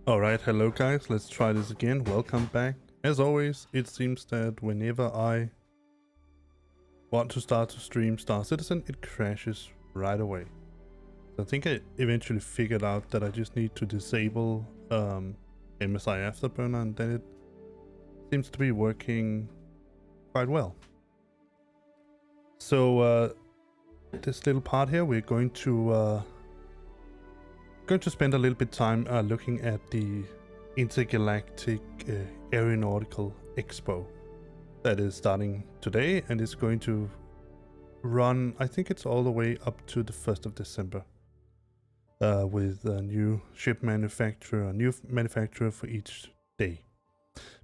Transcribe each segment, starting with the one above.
Alright, hello guys, let's try this again. Welcome back. As always, it seems that whenever I want to start to stream Star Citizen, it crashes right away. So I think I eventually figured out that I just need to disable MSI Afterburner, and then it seems to be working quite well. So this little part here, we're going to spend a little bit time looking at the Intergalactic Aeronautical Expo that is starting today and is going to run, I think it's all the way up to the 1st of December with a new ship manufacturer, a new manufacturer for each day.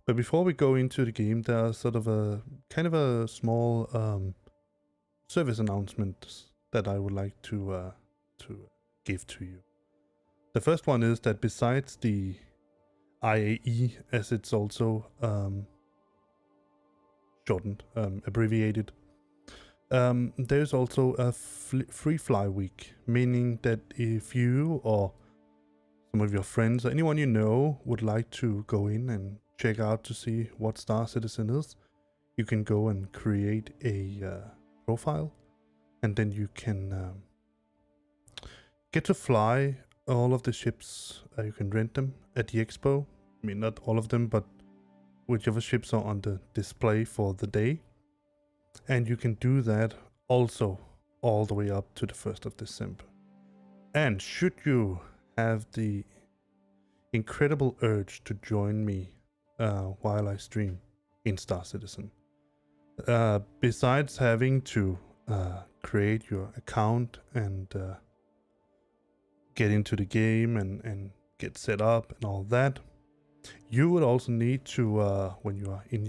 But before we go into the game, there are sort of a kind of a small service announcement that I would like to give to you. The first one is that besides the IAE, as it's also shortened, abbreviated, there's also a free fly week, meaning that if you or some of your friends or anyone you know would like to go in and check out to see what Star Citizen is, you can go and create a profile, and then you can get to fly all of the ships. You can rent them at the expo. I mean, not all of them, but whichever ships are on the display for the day. And you can do that also all the way up to the 1st of December. And should you have the incredible urge to join me while I stream in Star Citizen, besides having to create your account and get into the game and get set up and all that, you would also need to, when you are in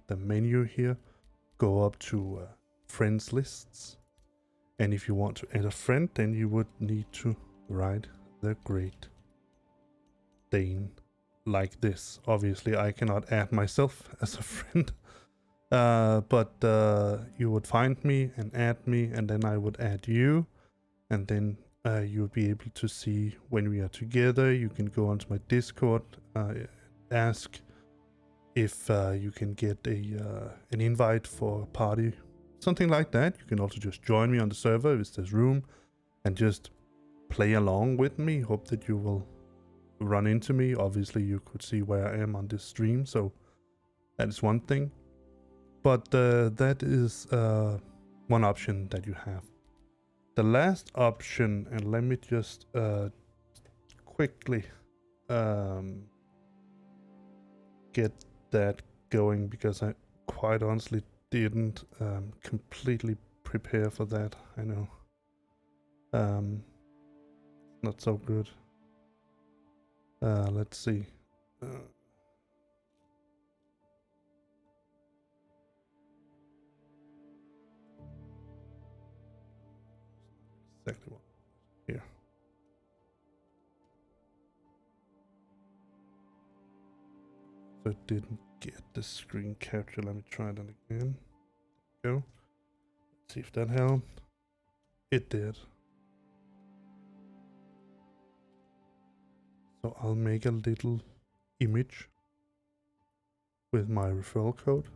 the menu here, go up to friends lists. And if you want to add a friend, then you would need to write the Great Dane like this. Obviously, I cannot add myself as a friend, but you would find me and add me, and then I would add you, and then you'll be able to see when we are together. You can go onto my Discord, ask if you can get an invite for a party, something like that. You can also just join me on the server if there's room and just play along with me. Hope that you will run into me. Obviously, you could see where I am on this stream, so that is one thing. But that is one option that you have. The last option, and let me just quickly get that going, because I quite honestly didn't completely prepare for that. I know. Not so good. Let's see. Exactly what here. So it didn't get the screen capture. Let me try that again. Go. Let's see if that helped. It did. So I'll make a little image with my referral code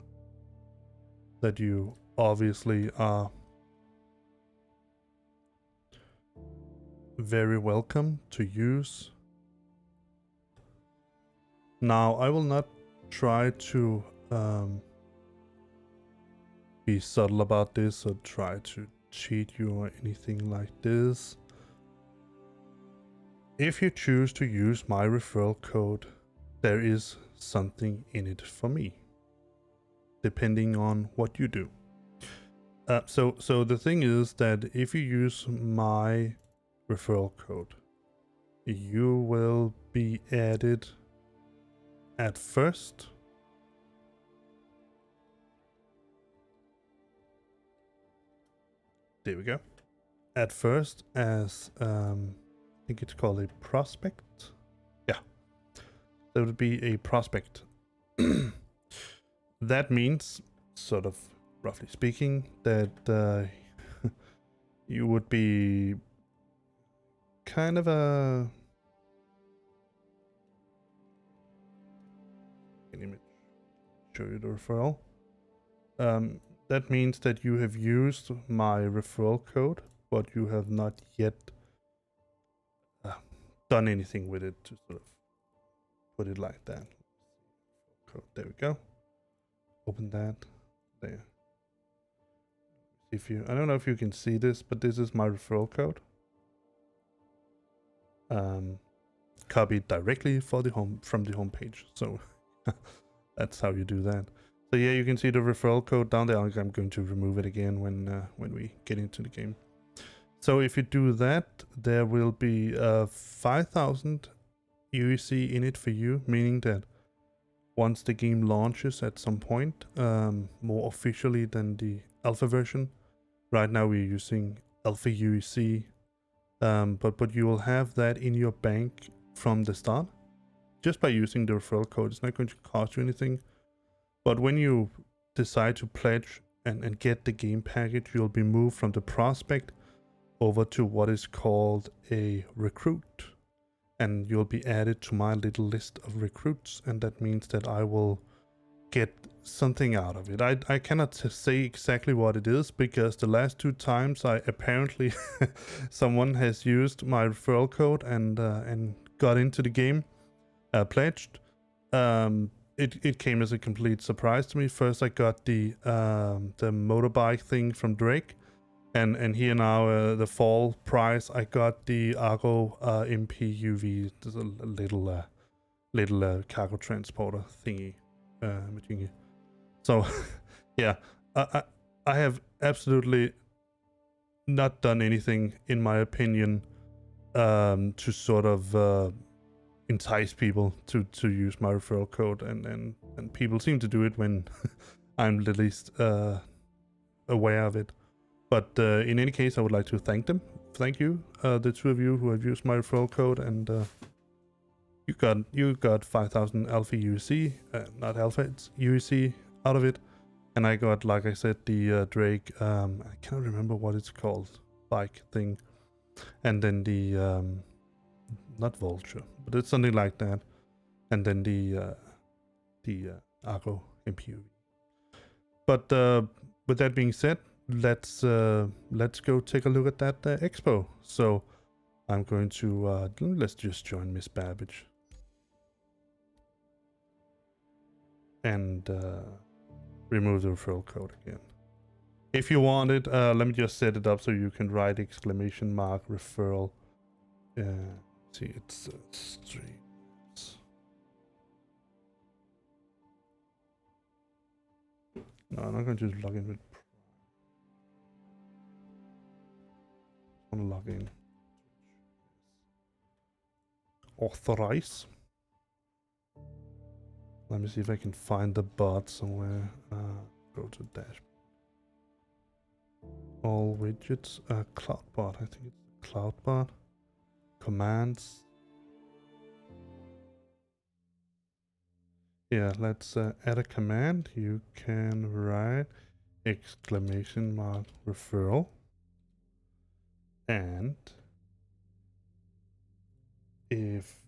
that you obviously are very welcome to use. Now, I will not try to be subtle about this or try to cheat you or anything like this. If you choose to use my referral code, there is something in it for me, depending on what you do. So the thing is that if you use my referral code, you will be added at first there we go, at first as I think it's called a prospect. Yeah, that would be a prospect. That means, sort of roughly speaking, that you would be kind of a an image. Show you the referral. That means that you have used my referral code, but you have not yet done anything with it to sort of put it like that. Code. There we go. Open that. There. If you, I don't know if you can see this, but this is my referral code. Copied directly for the from the home page. So that's how you do that. So yeah, you can see the referral code down there. I'm going to remove it again when we get into the game. So if you do that, there will be 5,000 UEC in it for you, meaning that once the game launches at some point, more officially than the alpha version. Right now we're using alpha UEC, but you will have that in your bank from the start, just by using the referral code. It's not going to cost you anything. But when you decide to pledge and get the game package, you'll be moved from the prospect over to what is called a recruit. And you'll be added to my little list of recruits. And that means that I will get something out of it. I cannot say exactly what it is, because the last 2 times I apparently someone has used my referral code and got into the game, pledged. It came as a complete surprise to me. First I got the motorbike thing from Drake, and here now the fall prize I got the Argo MPUV, just a little cargo transporter thingy. So yeah, I have absolutely not done anything, in my opinion, to sort of entice people to use my referral code, and people seem to do it when I'm the least aware of it. But in any case, I would like to thank them. Thank you, the 2 of you who have used my referral code, and you got 5,000 alpha UEC, not alpha, it's UEC out of it. And I got, like I said, the Drake, I cannot remember what it's called, bike thing. And then the, not Vulture, but it's something like that. And then the Argo MPU. But with that being said, let's go take a look at that expo. So I'm going to, let's just join Miss Babbage. And remove the referral code again. If you want it, let me just set it up so you can write exclamation mark referral. See, it's streams. No, I'm not going to just log in with Prime. I want to log in. Authorize. Let me see if I can find the bot somewhere. Go to dashboard. All widgets. CloudBot. I think it's CloudBot. Commands. Yeah, let's add a command. You can write exclamation mark referral. And if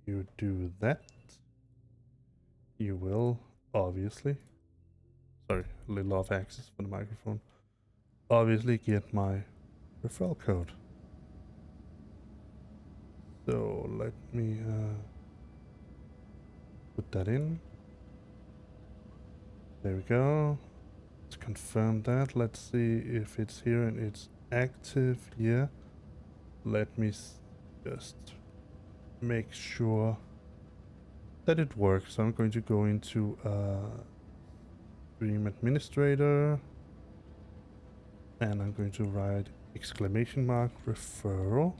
you do that, you will obviously, sorry, a little off axis for the microphone, obviously get my referral code. So let me put that in. There we go. Let's confirm that. Let's see if it's here and it's active. Yeah. Let me just make sure that it works. So I'm going to go into Stream Administrator, and I'm going to write exclamation mark referral,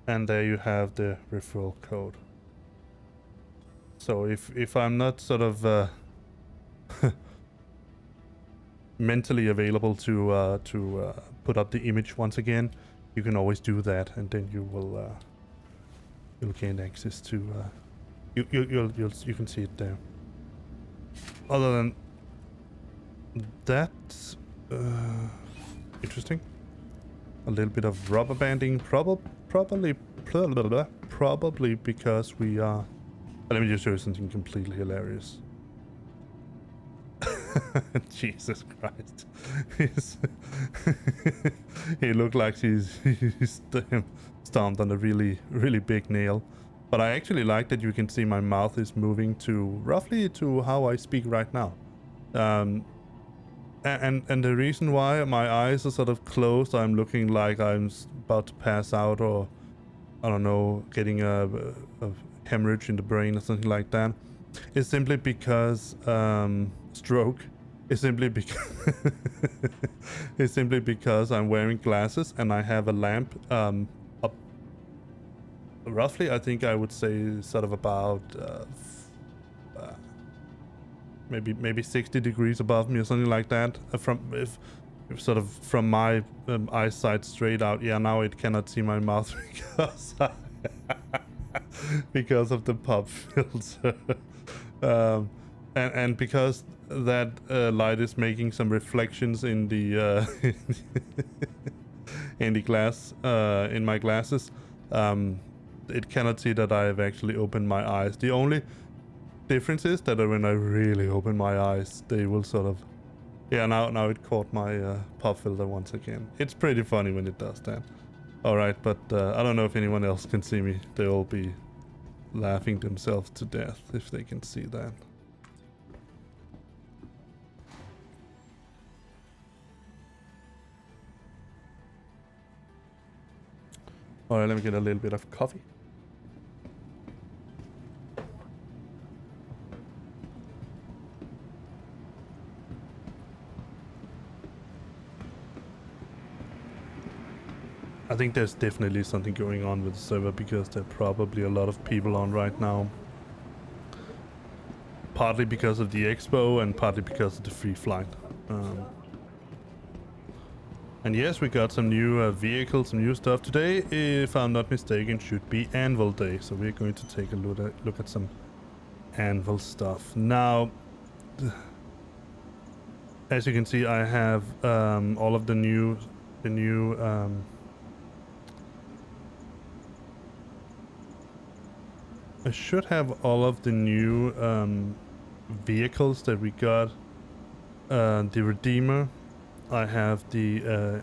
and there you have the referral code. So if I'm not sort of mentally available to put up the image once again, you can always do that, and then you will you'll gain access to you can see it there. Other than that, interesting. A little bit of rubber banding, probably because we are Let me just show you something completely hilarious. Jesus Christ. He looked like he's stomped on a really, really big nail. But I actually like that you can see my mouth is moving to roughly to how I speak right now. And the reason why my eyes are sort of closed, I'm looking like I'm about to pass out, or I don't know, getting a hemorrhage in the brain or something like that, is simply because stroke is simply because it's simply because I'm wearing glasses and I have a lamp up roughly, I think I would say sort of about maybe 60 degrees above me or something like that, from if sort of from my eyesight straight out. Yeah, now it cannot see my mouth because because of the pop filter. And because that light is making some reflections in the in the glass, in my glasses, it cannot see that I have actually opened my eyes. The only difference is that when I really open my eyes, they will sort of, yeah, now it caught my pop filter once again. It's pretty funny when it does that. Alright, but I don't know if anyone else can see me. They'll be laughing themselves to death if they can see that. Alright, let me get a little bit of coffee. I think there's definitely something going on with the server because there are probably a lot of people on right now. Partly because of the expo and partly because of the free flight. And yes, we got some new vehicles, some new stuff today. If I'm not mistaken, should be Anvil Day. So we're going to take a look at some Anvil stuff. Now, as you can see, I have all of the new I should have all of the new vehicles that we got. The Redeemer. I have the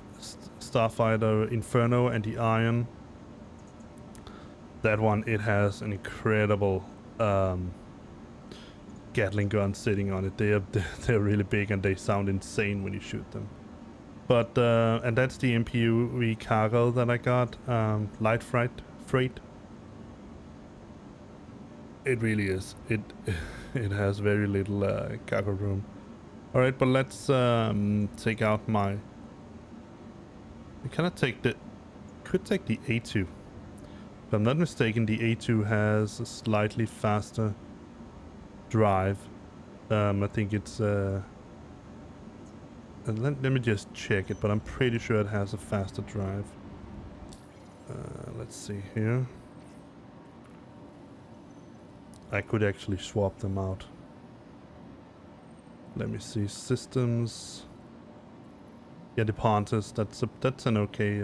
Starfighter Inferno and the Iron. That one, it has an incredible Gatling gun sitting on it. They're really big and they sound insane when you shoot them. But and that's the MPU cargo that I got. Light freight. It really is. It has very little cargo room. All right, but let's take out my. I cannot take the. Could take the A2. If I'm not mistaken, the A2 has a slightly faster drive. I think it's. Let me just check it, but I'm pretty sure it has a faster drive. Let's see here. I could actually swap them out. Let me see, systems. Yeah, the Pontus. That's an okay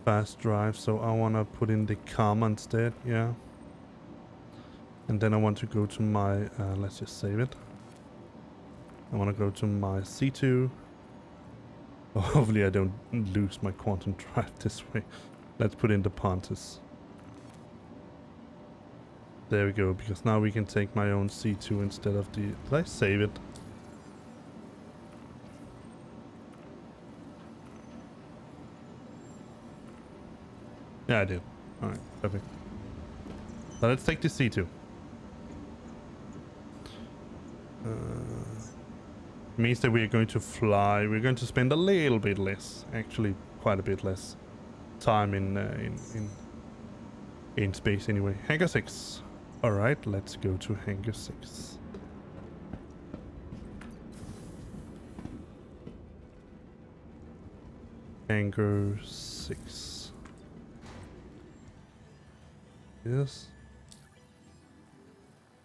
fast drive. So I wanna put in the Karma instead. Yeah. And then I want to go to my. Let's just save it. I wanna go to my C2. Oh, hopefully I don't lose my quantum drive this way. Let's put in the Pontus. There we go, because now we can take my own C2 instead of the... Did I save it? Yeah, I did. Alright, perfect. So let's take the C2. Means that we're going to fly. We're going to spend a little bit less, actually quite a bit less time in space anyway. Hangar 6. Alright, let's go to Hangar 6. Hangar 6. Yes.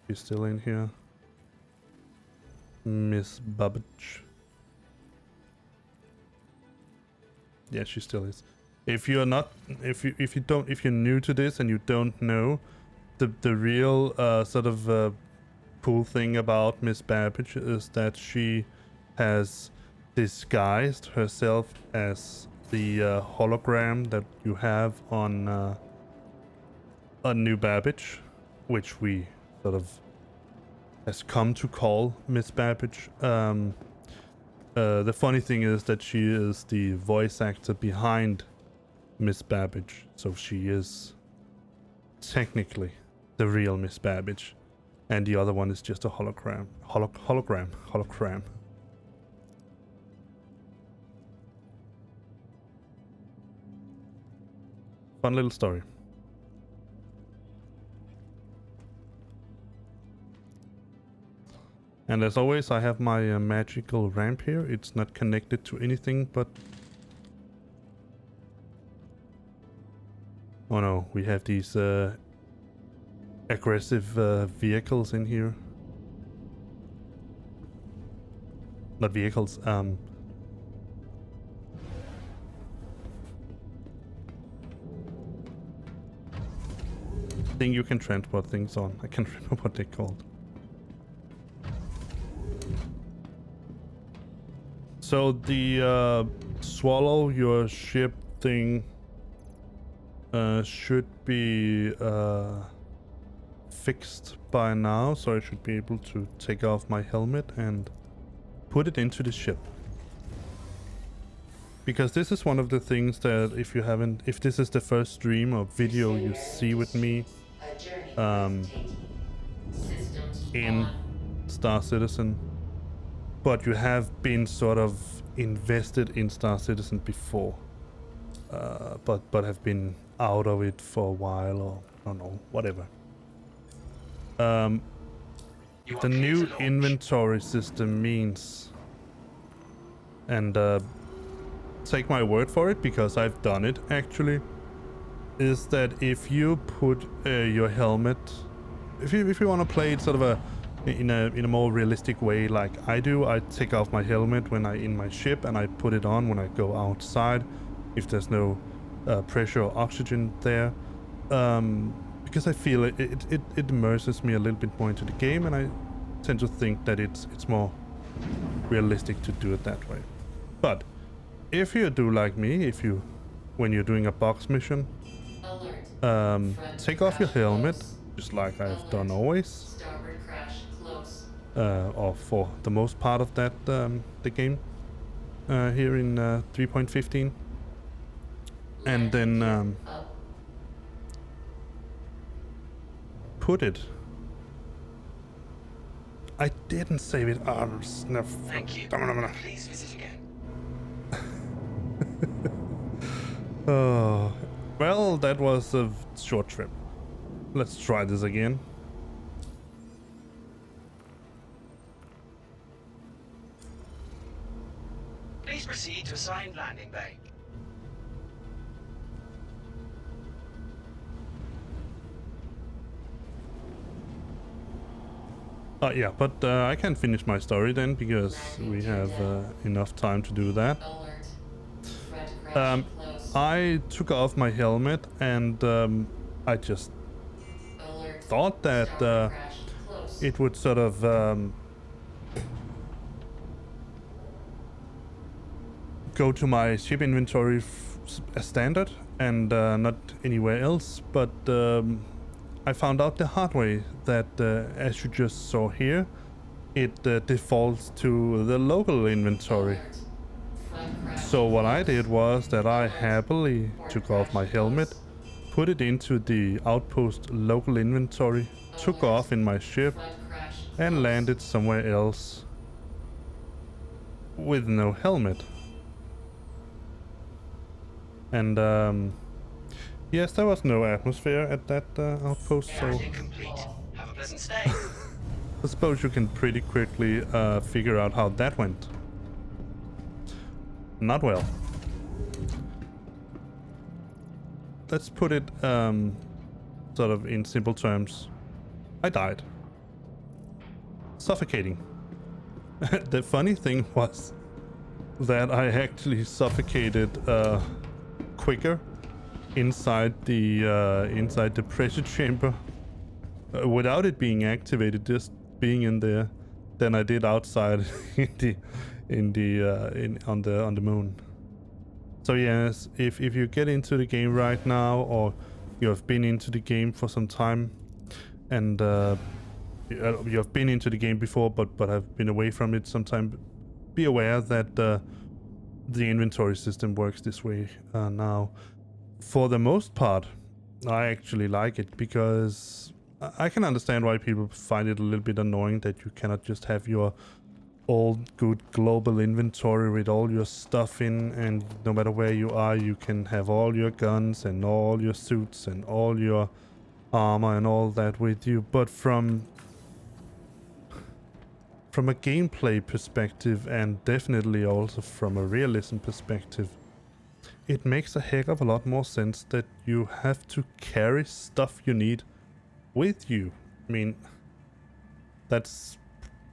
She's still in here. Miss Babbage. Yeah, she still is. If you're not, if you're new to this and you don't know, the real sort of cool thing about Miss Babbage is that she has disguised herself as the hologram that you have on New Babbage, which we sort of has come to call Miss Babbage. The funny thing is that she is the voice actor behind Miss Babbage, so she is technically the real Miss Babbage, and the other one is just a hologram. Hologram. Fun little story. And as always, I have my magical ramp here. It's not connected to anything, but... Oh no, we have these aggressive vehicles in here. Not vehicles, thing you can transport things on. I can't remember what they're called. So the swallow your ship thing should be fixed by now, so I should be able to take off my helmet and put it into the ship. Because this is one of the things that if this is the first stream or video you see with me in Star Citizen, but you have been sort of invested in Star Citizen before, but have been out of it for a while, or I don't know, whatever. The new inventory system means, and take my word for it because I've done it actually, is that if you put your helmet, if you want to play it sort of in a more realistic way like I do, I take off my helmet when I'm in my ship and I put it on when I go outside if there's no pressure or oxygen there, because I feel it immerses me a little bit more into the game, and I tend to think that it's more realistic to do it that way. But if you do like me, when you're doing a box mission, take off your helmet, just like I've done always, or for the most part of that the game here in 3.15, and then put it. I didn't save it. Oh, snap. Thank you. Please visit again. Oh, well, that was a short trip. Let's try this again. Please proceed to assigned landing bay. Yeah, but I can finish my story then, because we have enough time to do that. I took off my helmet, and I just thought that it would sort of go to my ship inventory as standard and not anywhere else, but I found out the hard way that as you just saw here, it defaults to the local inventory. So what I did was that I happily took off my helmet, put it into the outpost local inventory, took off in my ship, and landed somewhere else with no helmet. And yes, there was no atmosphere at that outpost, so Complete. Have a pleasant stay. I suppose you can pretty quickly figure out how that went. Not well. Let's put it sort of in simple terms. I died. Suffocating. The funny thing was that I actually suffocated quicker inside the pressure chamber without it being activated, just being in there, than I did outside on the moon. So yes, if you get into the game right now, or you have been into the game for some time, and you have been into the game before, but have been away from it sometime, be aware that the inventory system works this way now. For the most part, I actually like it, because I can understand why people find it a little bit annoying that you cannot just have your old good global inventory with all your stuff in, and no matter where you are, you can have all your guns and all your suits and all your armor and all that with you. But from a gameplay perspective, and definitely also from a realism perspective, it makes a heck of a lot more sense that you have to carry stuff you need with you. I mean, that's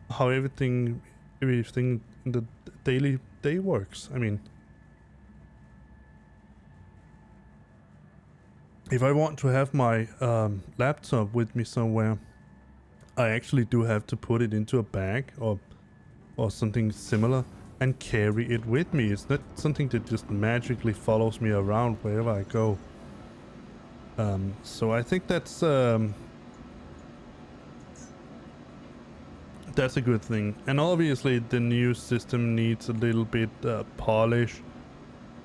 how everything in the daily day works. I mean, if I want to have my laptop with me somewhere, I actually do have to put it into a bag or something similar and carry it with me. It's not something that just magically follows me around wherever I go. So I think that's a good thing. And obviously the new system needs a little bit polish.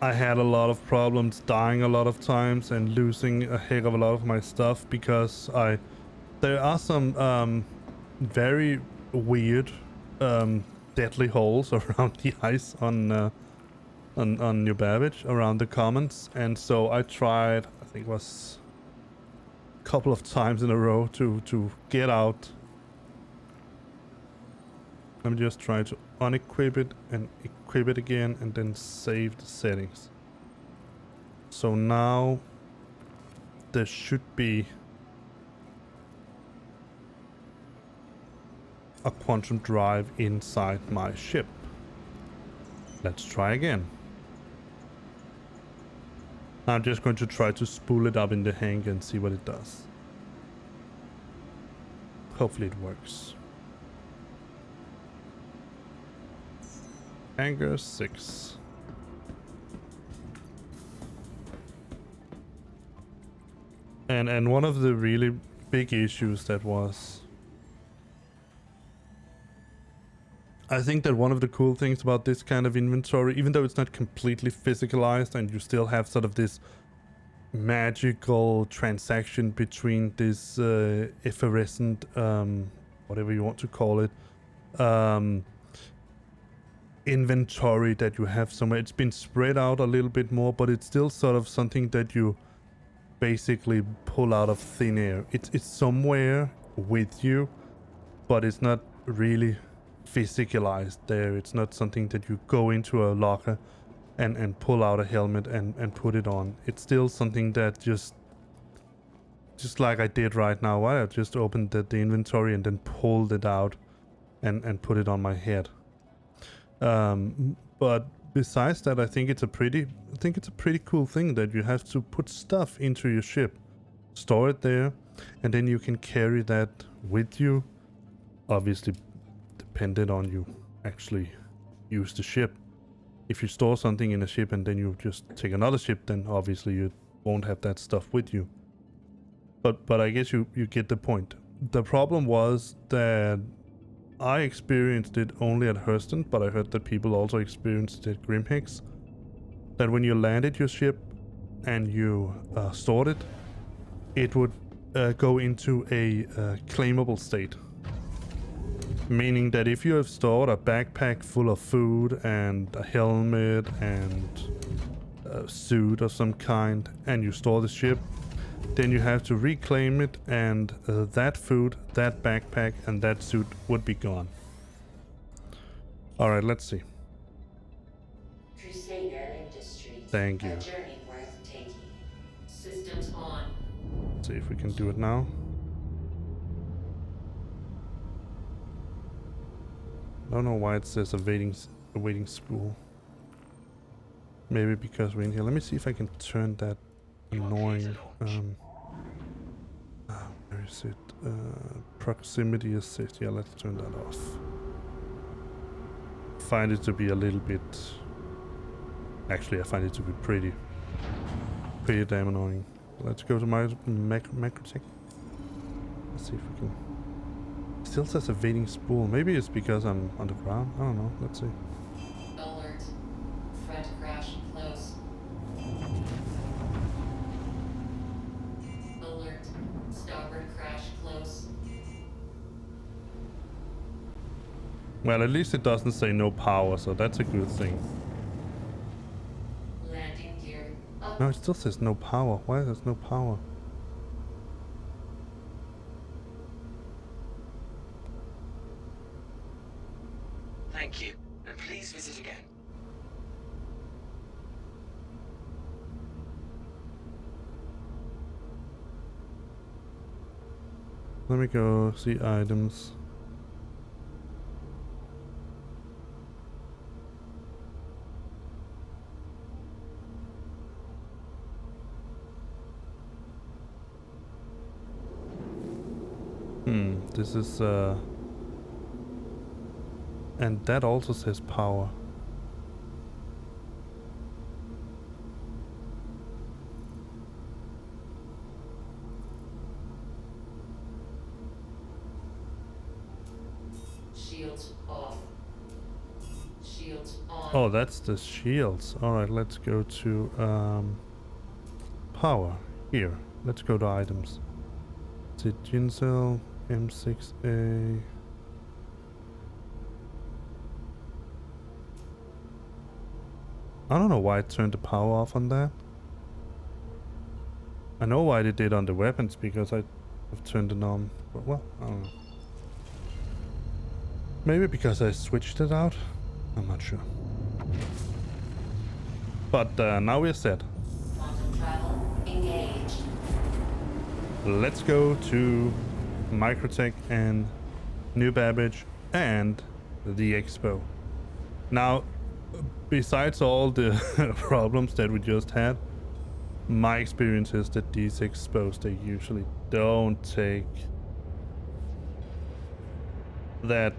I had a lot of problems dying a lot of times and losing a heck of a lot of my stuff, because there are some very weird deadly holes around the ice on New Babbage, around the commons, and so I tried, I think it was a couple of times in a row to get out. I'm just trying to unequip it and equip it again, and then save the settings. So now there should be a quantum drive inside my ship. Let's try again. I'm just going to try to spool it up in the hangar and see what it does. Hopefully it works. Hangar 6. And one of the really big issues that was, I think that one of the cool things about this kind of inventory, even though it's not completely physicalized and you still have sort of this magical transaction between this effervescent, whatever you want to call it, inventory that you have somewhere. It's been spread out a little bit more, but it's still sort of something that you basically pull out of thin air. It's somewhere with you, but it's not really physicalized there. It's not something that you go into a locker and pull out a helmet and put it on. It's still something that just like I did right now. I just opened the inventory and then pulled it out and put it on my head. But besides that, I think it's a pretty cool thing that you have to put stuff into your ship, store it there, and then you can carry that with you. Obviously, dependent on you actually use the ship. If you store something in a ship and then you just take another ship, then obviously you won't have that stuff with you. But I guess you get the point. The problem was that I experienced it only at Hurston, but I heard that people also experienced it at Grimhex. That when you landed your ship and you stored it, it would go into a claimable state. Meaning that if you have stored a backpack full of food and a helmet and a suit of some kind, and you store the ship, then you have to reclaim it, and that food, that backpack, and that suit would be gone. Alright, let's see. Thank you. Systems on. Let's see if we can do it now. I don't know why it says a waiting spool. Maybe because we're in here. Let me see if I can turn that annoying. Where is it? Proximity assist. Yeah, let's turn that off. Find it to be a little bit... Actually, I find it to be pretty damn annoying. Let's go to my macrotech. Let's see if we can... Still says evading spool. Maybe it's because I'm underground. I don't know. Let's see. Alert. Front crash close. Alert. Starboard crash close. Well, at least it doesn't say no power, so that's a good thing. Landing gear up. No, it still says no power. Why is there no power? Thank you, and please visit again. Let me go see items. This is and that also says power. Shields off. Shields on. Oh, that's the shields. Alright, let's go to power. Here. Let's go to items. Is it Ginsel, M6A? I don't know why it turned the power off on that. I know why they did on the weapons, because I have turned it on. But well, I don't know. Maybe because I switched it out? I'm not sure. But now we're set. Quantum travel engaged. Let's go to Microtech and New Babbage and the Expo. Now, besides all the problems that we just had, my experience is that these expos, they usually don't take that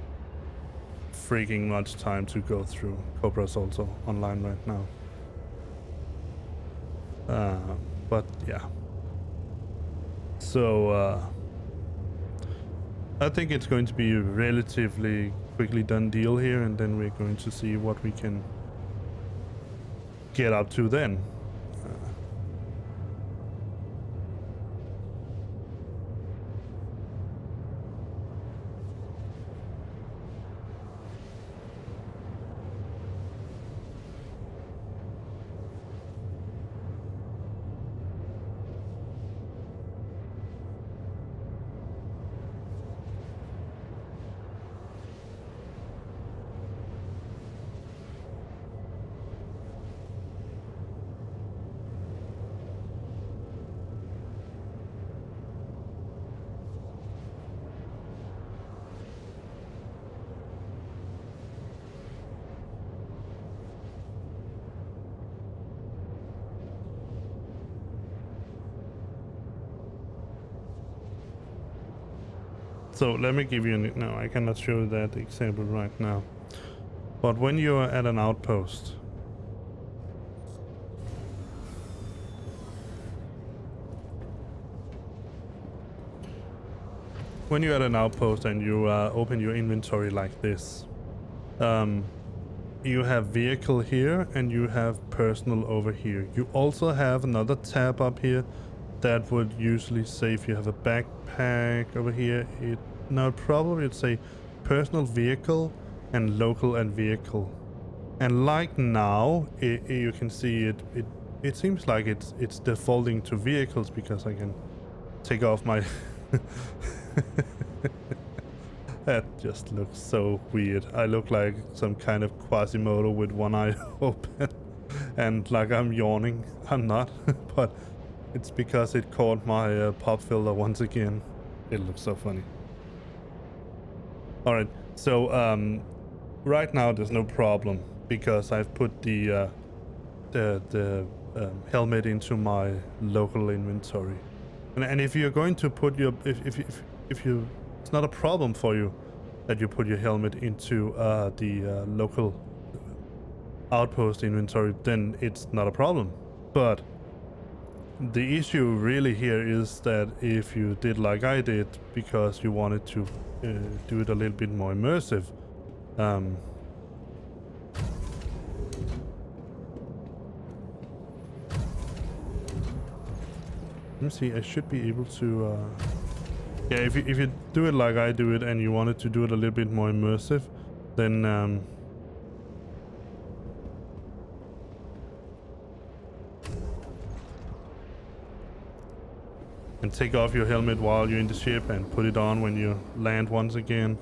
freaking much time to go through. Cobra's also online right now. But yeah. So I think it's going to be a relatively quickly done deal here, and then we're going to see what we can get up to then. So let me give you no, I cannot show you that example right now. But when you are at an outpost, and you open your inventory like this, you have vehicle here and you have personal over here. You also have another tab up here that would usually say if you have a backpack over here, probably it'd say personal vehicle and local and vehicle. And like now, you can see it seems like it's defaulting to vehicles because I can take off my that just looks so weird. I look like some kind of Quasimodo with one eye open and like I'm yawning. I'm not, but it's because it caught my pop filter once again. It looks so funny. Alright, so right now there's no problem because I've put the helmet into my local inventory. And if you're going to put your if you it's not a problem for you that you put your helmet into the local outpost inventory, then it's not a problem. But the issue really here is that if you did like I did because you wanted to do it a little bit more immersive, let me see, I should be able to yeah, if you do it like I do it and you wanted to do it a little bit more immersive, then and take off your helmet while you're in the ship and put it on when you land once again.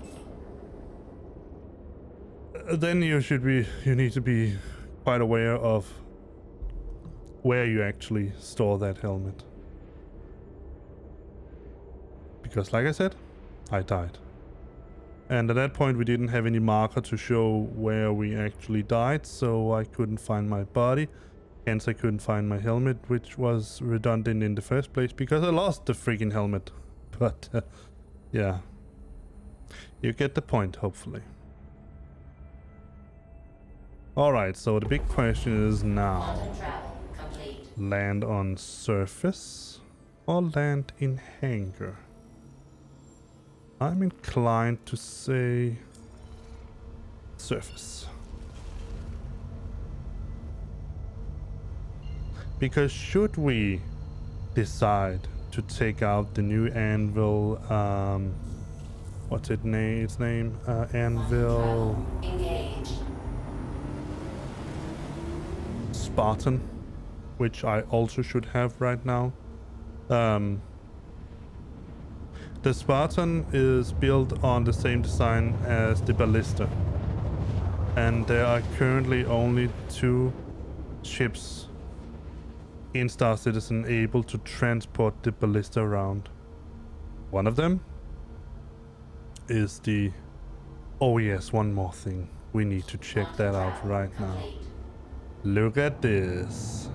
Then you need to be quite aware of where you actually store that helmet. Because like I said, I died. And at that point we didn't have any marker to show where we actually died, so I couldn't find my body. Hence I couldn't find my helmet, which was redundant in the first place because I lost the freaking helmet. But yeah, you get the point, hopefully. Alright, so the big question is now, land on surface or land in hangar? I'm inclined to say surface. Because should we decide to take out the new Anvil, what's its name? Anvil Spartan, which I also should have right now. The Spartan is built on the same design as the Ballista, and there are currently only 2 ships in Star Citizen able to transport the Ballista around. One of them is the... Oh yes, one more thing. We need to check that out right now. Look at this.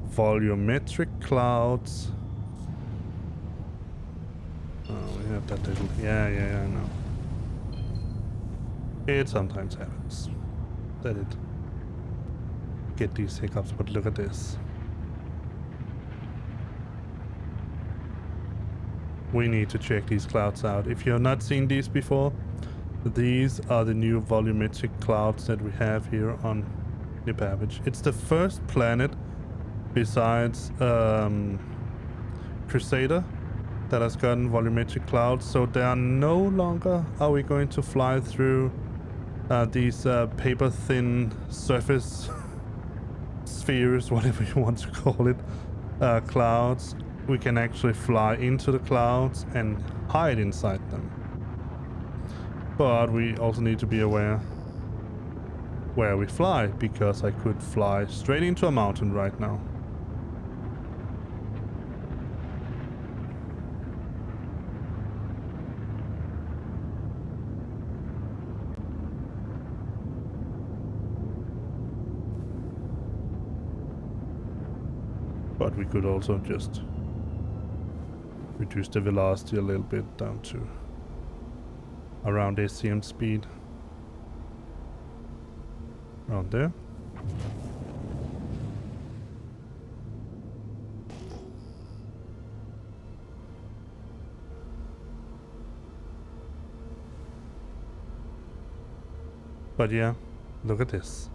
Volumetric Clouds. Oh, we have that little... Yeah, I know. It sometimes happens that it get these hiccups, but look at this. We need to check these clouds out. If you have not seen these before, these are the new volumetric clouds that we have here on the Babbage. It's the first planet besides Crusader that has gotten volumetric clouds, so they are no longer are we going to fly through these paper thin surface spheres, whatever you want to call it, clouds. We can actually fly into the clouds and hide inside them. But we also need to be aware where we fly, because I could fly straight into a mountain right now. But we could also just reduce the velocity a little bit down to around ACM speed. Around there. But yeah, look at this.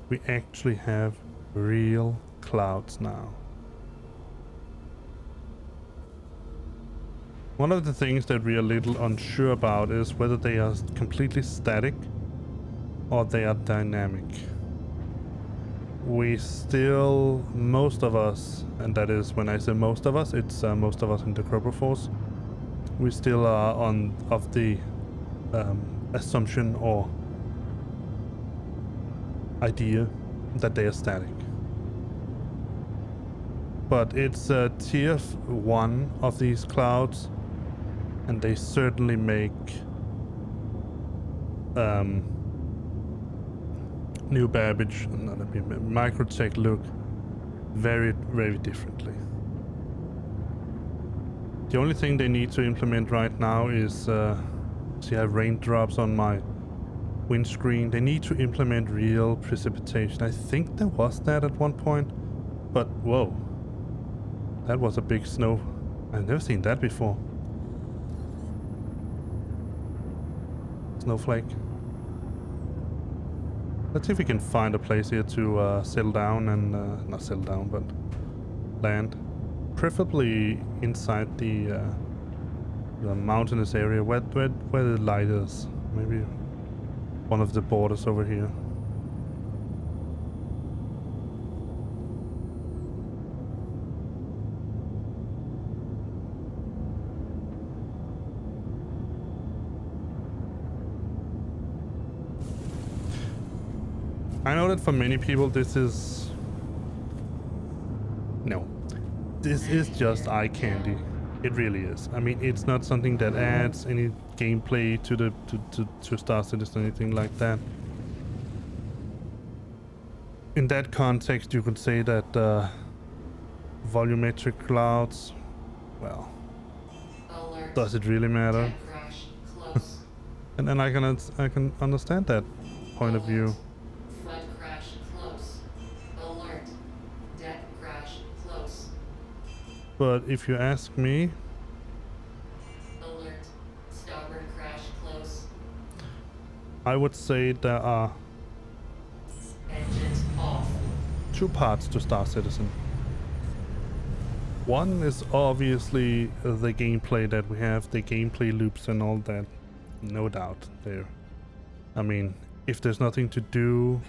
We actually have real clouds now. One of the things that we are a little unsure about is whether they are completely static or they are dynamic. We still, most of us, and that is when I say most of us, it's most of us in the Cobra Force, we still are of the assumption or idea that they are static. But it's tier 1 of these clouds, and they certainly make New Babbage, not a Microtech look very, very differently. The only thing they need to implement right now is, see, I have raindrops on my windscreen. They need to implement real precipitation. I think there was that at one point, but whoa, that was a big snow. I've never seen that before. Snowflake. Let's see if we can find a place here to settle down and not settle down, but land. Preferably inside the mountainous area where the light is. Maybe one of the borders over here. I know that for many people this is... No. This is just eye candy. It really is. I mean, it's not something that adds any gameplay to the to Star Citizen or anything like that. In that context, you could say that volumetric clouds, well, Alert. does it really matter? Deck crash close. And then I can understand that point of view. Flood crash close. Alert. Deck crash close. But if you ask me, Alert. Starboard crash close. I would say there are Engines off. two parts to Star Citizen. One is obviously the gameplay that we have, the gameplay loops and all that. No doubt there. I mean, if there's nothing to do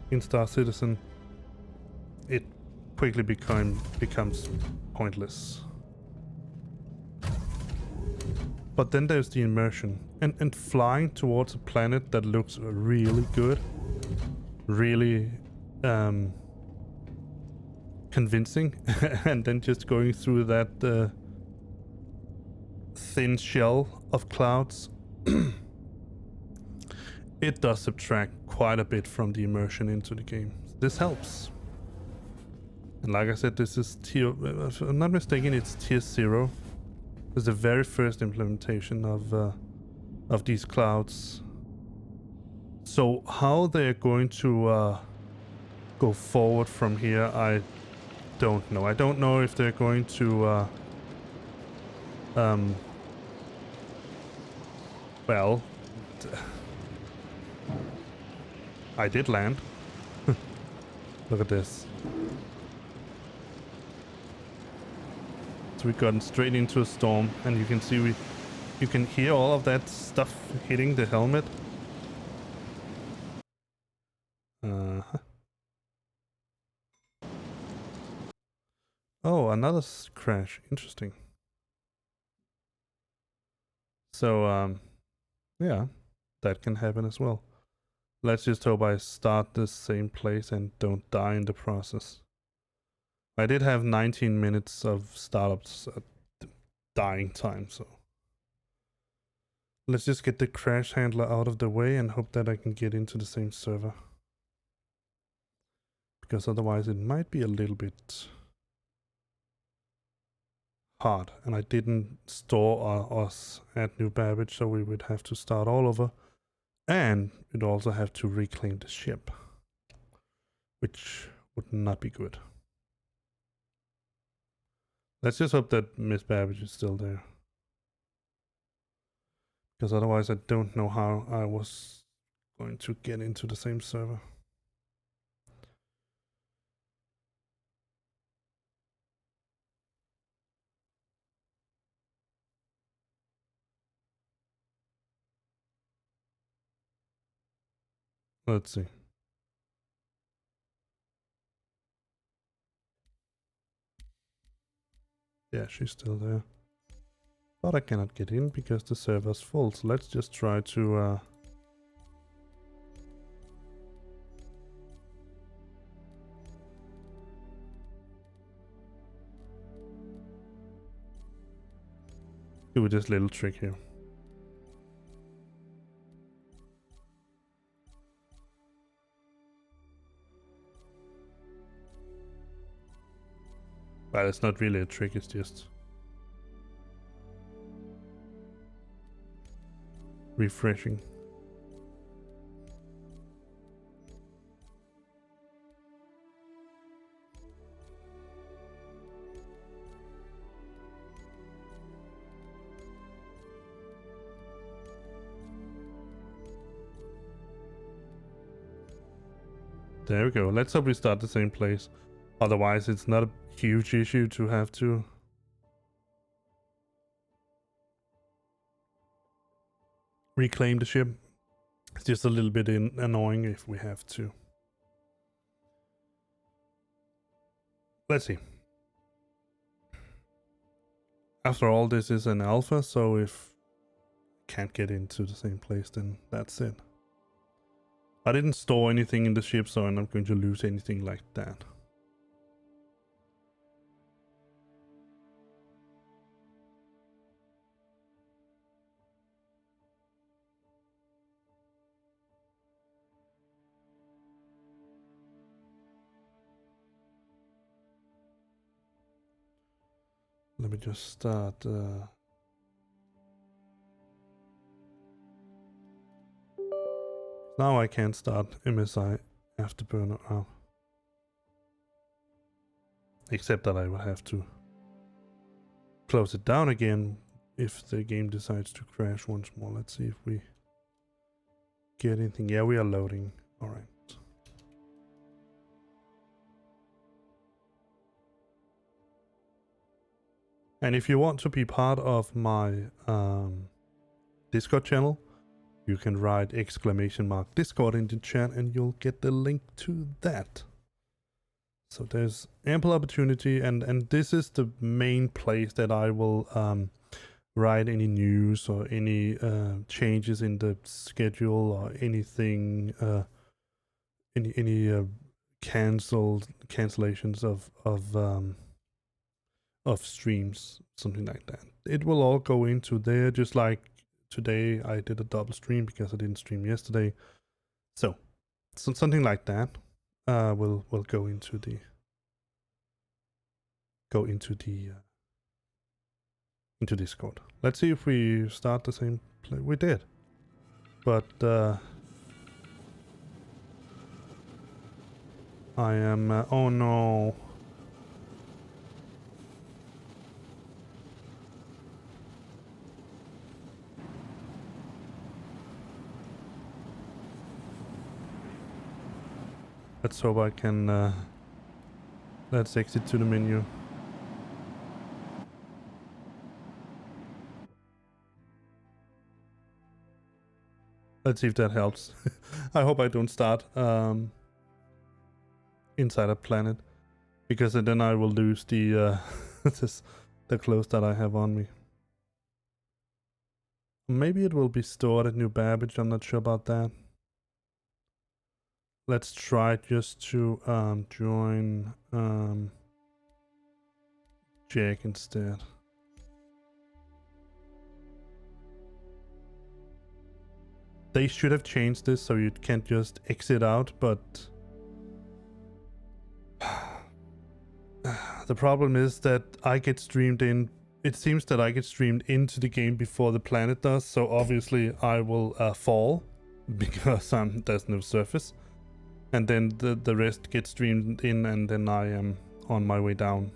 in Star Citizen, it quickly becomes pointless. But then there's the immersion and flying towards a planet that looks really good, really convincing, and then just going through that thin shell of clouds. It does subtract quite a bit from the immersion into the game. This helps. And like I said, this is tier, if I'm not mistaken, it's tier 0. It's the very first implementation of these clouds. So how they're going to go forward from here, I don't know. I don't know if they're going to well, I did land. Look at this. So we've gotten straight into a storm, and you can see you can hear all of that stuff hitting the helmet. Oh, another crash. Interesting. So, yeah, that can happen as well. Let's just hope I start the same place and don't die in the process. I did have 19 minutes of startups dying time, so let's just get the crash handler out of the way and hope that I can get into the same server. Because otherwise it might be a little bit hard, and I didn't store us at New Babbage, so we would have to start all over, and we'd also have to reclaim the ship, which would not be good. Let's just hope that Miss Babbage is still there, because otherwise I don't know how I was going to get into the same server. Let's see. Yeah, she's still there. But I cannot get in because the server's full. So let's just try to... do this little trick here. Well, it's not really a trick, it's just refreshing. There we go. Let's hope we start the same place. Otherwise, it's not a huge issue to have to reclaim the ship. It's just a little bit annoying if we have to. Let's see. After all, this is an alpha, so if can't get into the same place, then that's it. I didn't store anything in the ship, so I'm not going to lose anything like that. Let me just start. Now I can't start MSI Afterburner up. Except that I will have to close it down again if the game decides to crash once more. Let's see if we get anything. Yeah, we are loading. Alright. And if you want to be part of my Discord channel, you can write !Discord in the chat and you'll get the link to that. So there's ample opportunity, and this is the main place that I will write any news or any changes in the schedule or anything, any cancellations of streams, something like that. It will all go into there, just like today I did a double stream because I didn't stream yesterday. So something like that will go into the into Discord. Let's see if we start the same play. We did, but I am oh no. Let's hope I can let's exit to the menu. Let's see if that helps. I hope I don't start inside a planet, because then I will lose the the clothes that I have on me. Maybe it will be stored at New Babbage. I'm not sure about that. Let's try just to join Jack instead. They should have changed this so you can't just exit out, but the problem is that I get streamed in. It seems that I get streamed into the game before the planet does, so obviously I will fall because there's no surface. And then the rest gets streamed in, and then I am on my way down.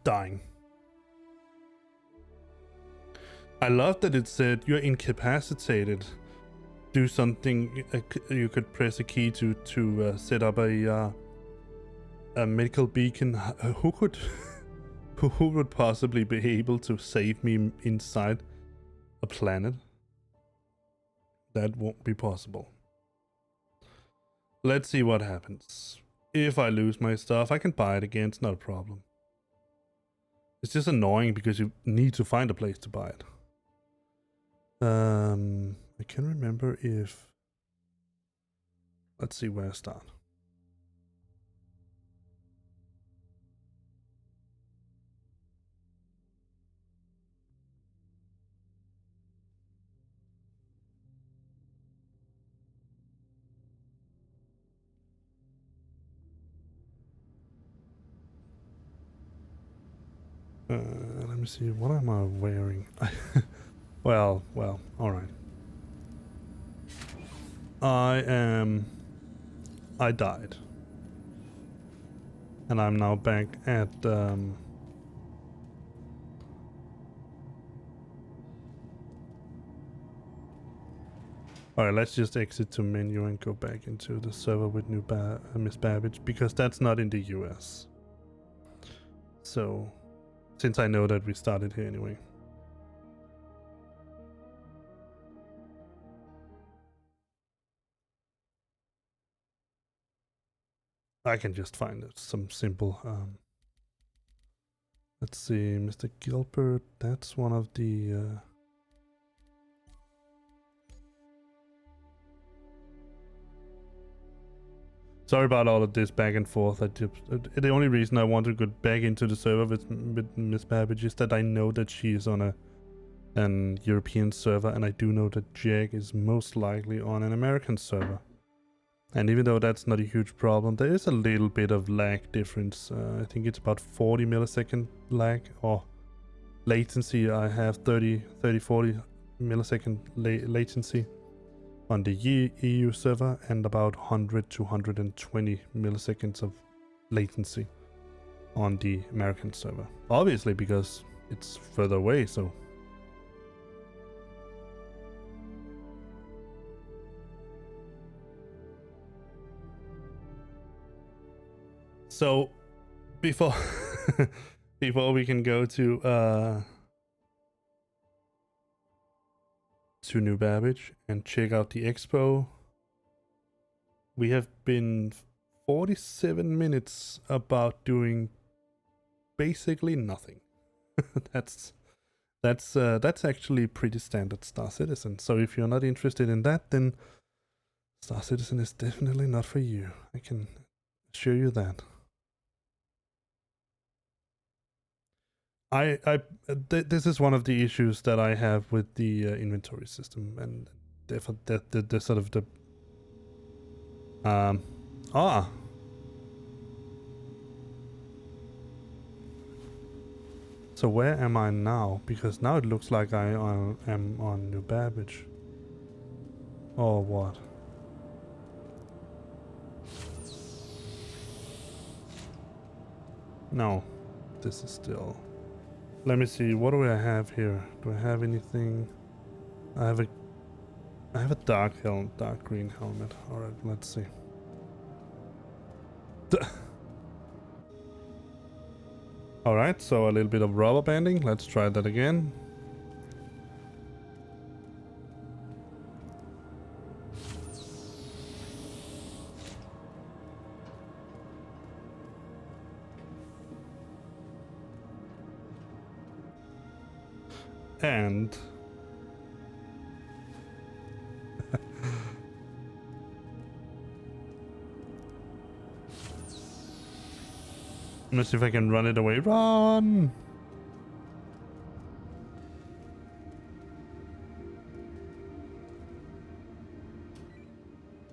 Dying. I love that it said you're incapacitated. Do something. You could press a key to set up a medical beacon. Who would possibly be able to save me inside a planet? That won't be possible. Let's see what happens. If I lose my stuff, I can buy it again. It's not a problem. It's just annoying because you need to find a place to buy it. I can't remember if... Let's see where I start. Let me see. What am I wearing? well, all right. I died, and I'm now back at Alright, let's just exit to menu and go back into the server with Miss Babbage, because that's not in the US. So, since I know that we started here anyway. I can just find some simple, let's see, Mr. Gilbert, that's one of the, sorry about all of this back and forth. The only reason I want to go back into the server with Miss Babbage is that I know that she is on an European server, and I do know that Jack is most likely on an American server. And even though that's not a huge problem, there is a little bit of lag difference. I think it's about 40 millisecond lag or latency. I have 40 millisecond latency on the EU server, and about 100 to 120 milliseconds of latency on the American server. Obviously, because it's further away, so. So, before we can go to New Babbage and check out the expo, we have been 47 minutes about doing basically nothing. that's actually pretty standard Star Citizen. So if you're not interested in that, then Star Citizen is definitely not for you. I can assure you that. This is one of the issues that I have with the inventory system, and therefore the sort of the So where am I now? Because now it looks like I am on New Babbage. Or what? No, this is still. Let me see. What do I have here? Do I have anything? I have a dark green helmet. All right, let's see. All right, so a little bit of rubber banding. Let's try that again. And let's see if I can run it away. Run!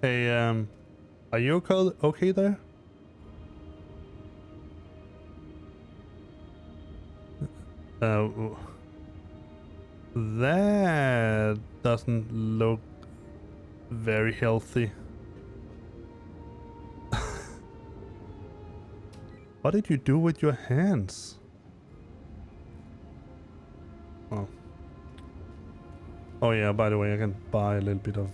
Hey, are you okay there? That doesn't look very healthy. What did you do with your hands? Oh. Oh yeah, by the way, I can buy a little bit of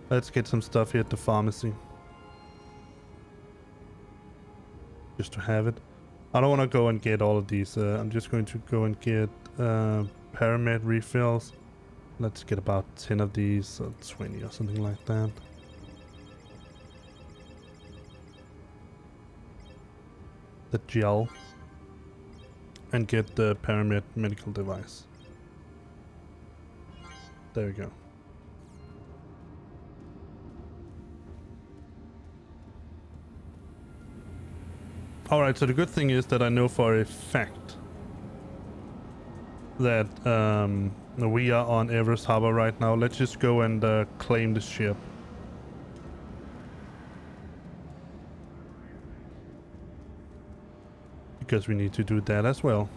let's get some stuff here at the pharmacy. Just to have it. I don't want to go and get all of these. I'm just going to go and get Paramed refills. Let's get about 10 of these, or 20 or something like that. The gel. And get the Paramed medical device. There we go. Alright, so the good thing is that I know for a fact that we are on Everest Harbor right now. Let's just go and claim the ship. because we need to do that as well.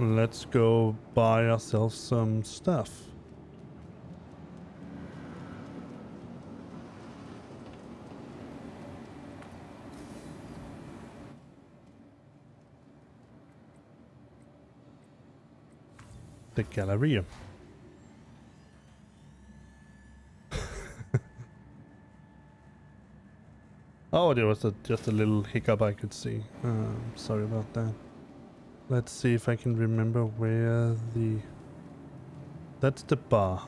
Let's go buy ourselves some stuff. The Galleria. Oh, there was just a little hiccup I could see. Sorry about that. Let's see if I can remember where the... That's the bar.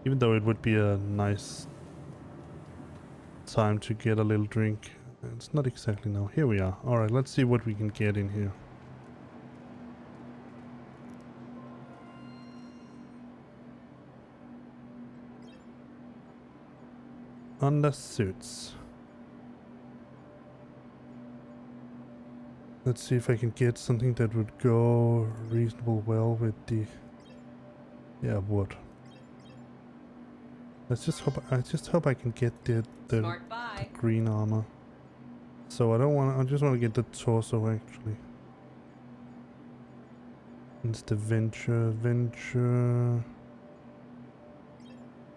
Even though it would be a nice time to get a little drink. It's not exactly now. Here we are. Alright, let's see what we can get in here. Undersuits. Let's see if I can get something that would go reasonable well with the... Yeah, wood. Let's just hope... I just hope I can get the green armor. So I don't want... I just want to get the torso actually. It's the Venture...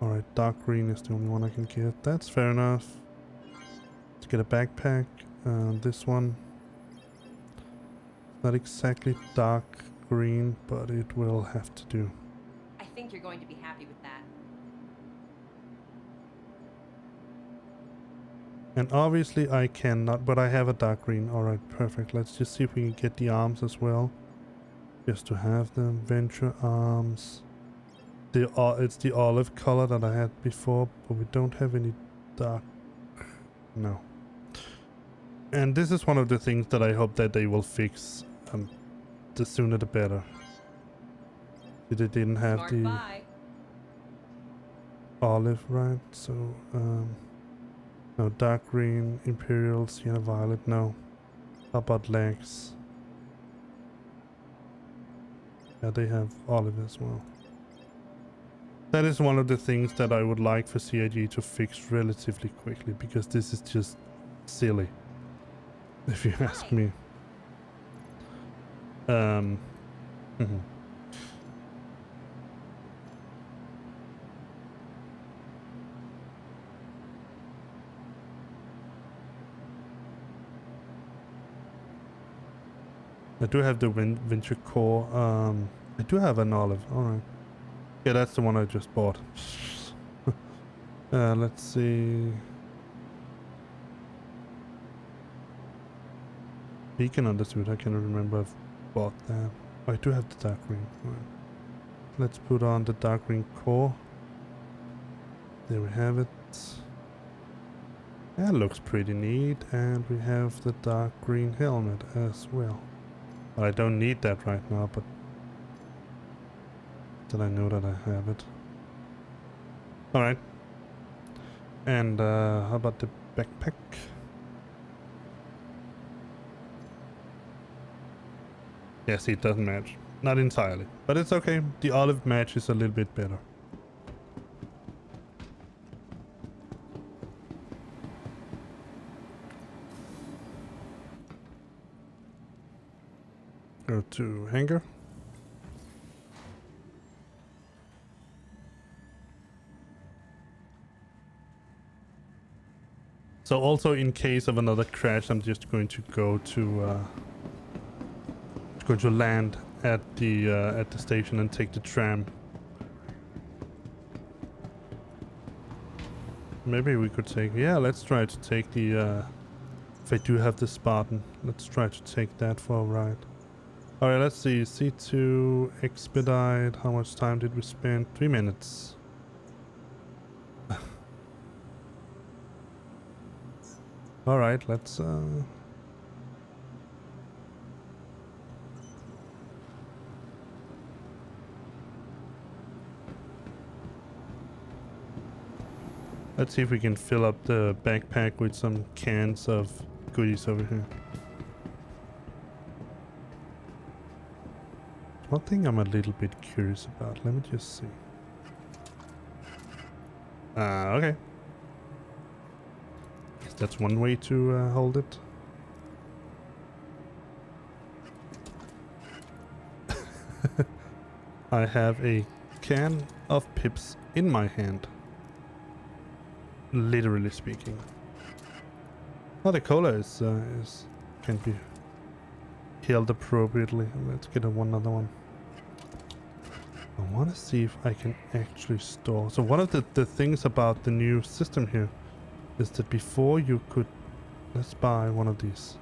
Alright, dark green is the only one I can get. That's fair enough. Let's get a backpack. This one. Not exactly dark green, but it will have to do. I think you're going to be happy with that. And obviously I cannot, but I have a dark green. Alright, perfect. Let's just see if we can get the arms as well. Just to have them. Venture arms. It's the olive color that I had before, but we don't have any dark. No. And this is one of the things that I hope that they will fix. The sooner the better. They didn't have the olive, right? So, no, dark green, imperial, sienna violet, no. How about legs? Yeah, they have olive as well. That is one of the things that I would like for CIG to fix relatively quickly, because this is just silly, if you ask me. I do have the Venture Core. I do have an olive. Alright. Yeah, that's the one I just bought. Let's see. Beacon undersuit. I cannot remember if I bought that. Oh, I do have the dark green. Right. Let's put on the dark green core. There we have it. That looks pretty neat. And we have the dark green helmet as well. But I don't need that right now, but that I know that I have it. Alright. And how about the backpack? Yes, it doesn't match. Not entirely. But it's okay. The olive matches a little bit better. Go to Hangar. So also in case of another crash, I'm just going to go to land at the station and take the tram. Maybe we could take... Yeah, let's try to take the... if I do have the Spartan, let's try to take that for a ride. Alright, let's see. C2 expedite. How much time did we spend? 3 minutes. Alright, let's... Let's see if we can fill up the backpack with some cans of goodies over here. One thing I'm a little bit curious about. Let me just see. Okay. Guess that's one way to hold it. I have a can of pips in my hand. Literally speaking. Oh, the cola is can be held appropriately. Let's get another one. I want to see if I can actually store. So one of the things about the new system here is that before you could... Let's buy one of these.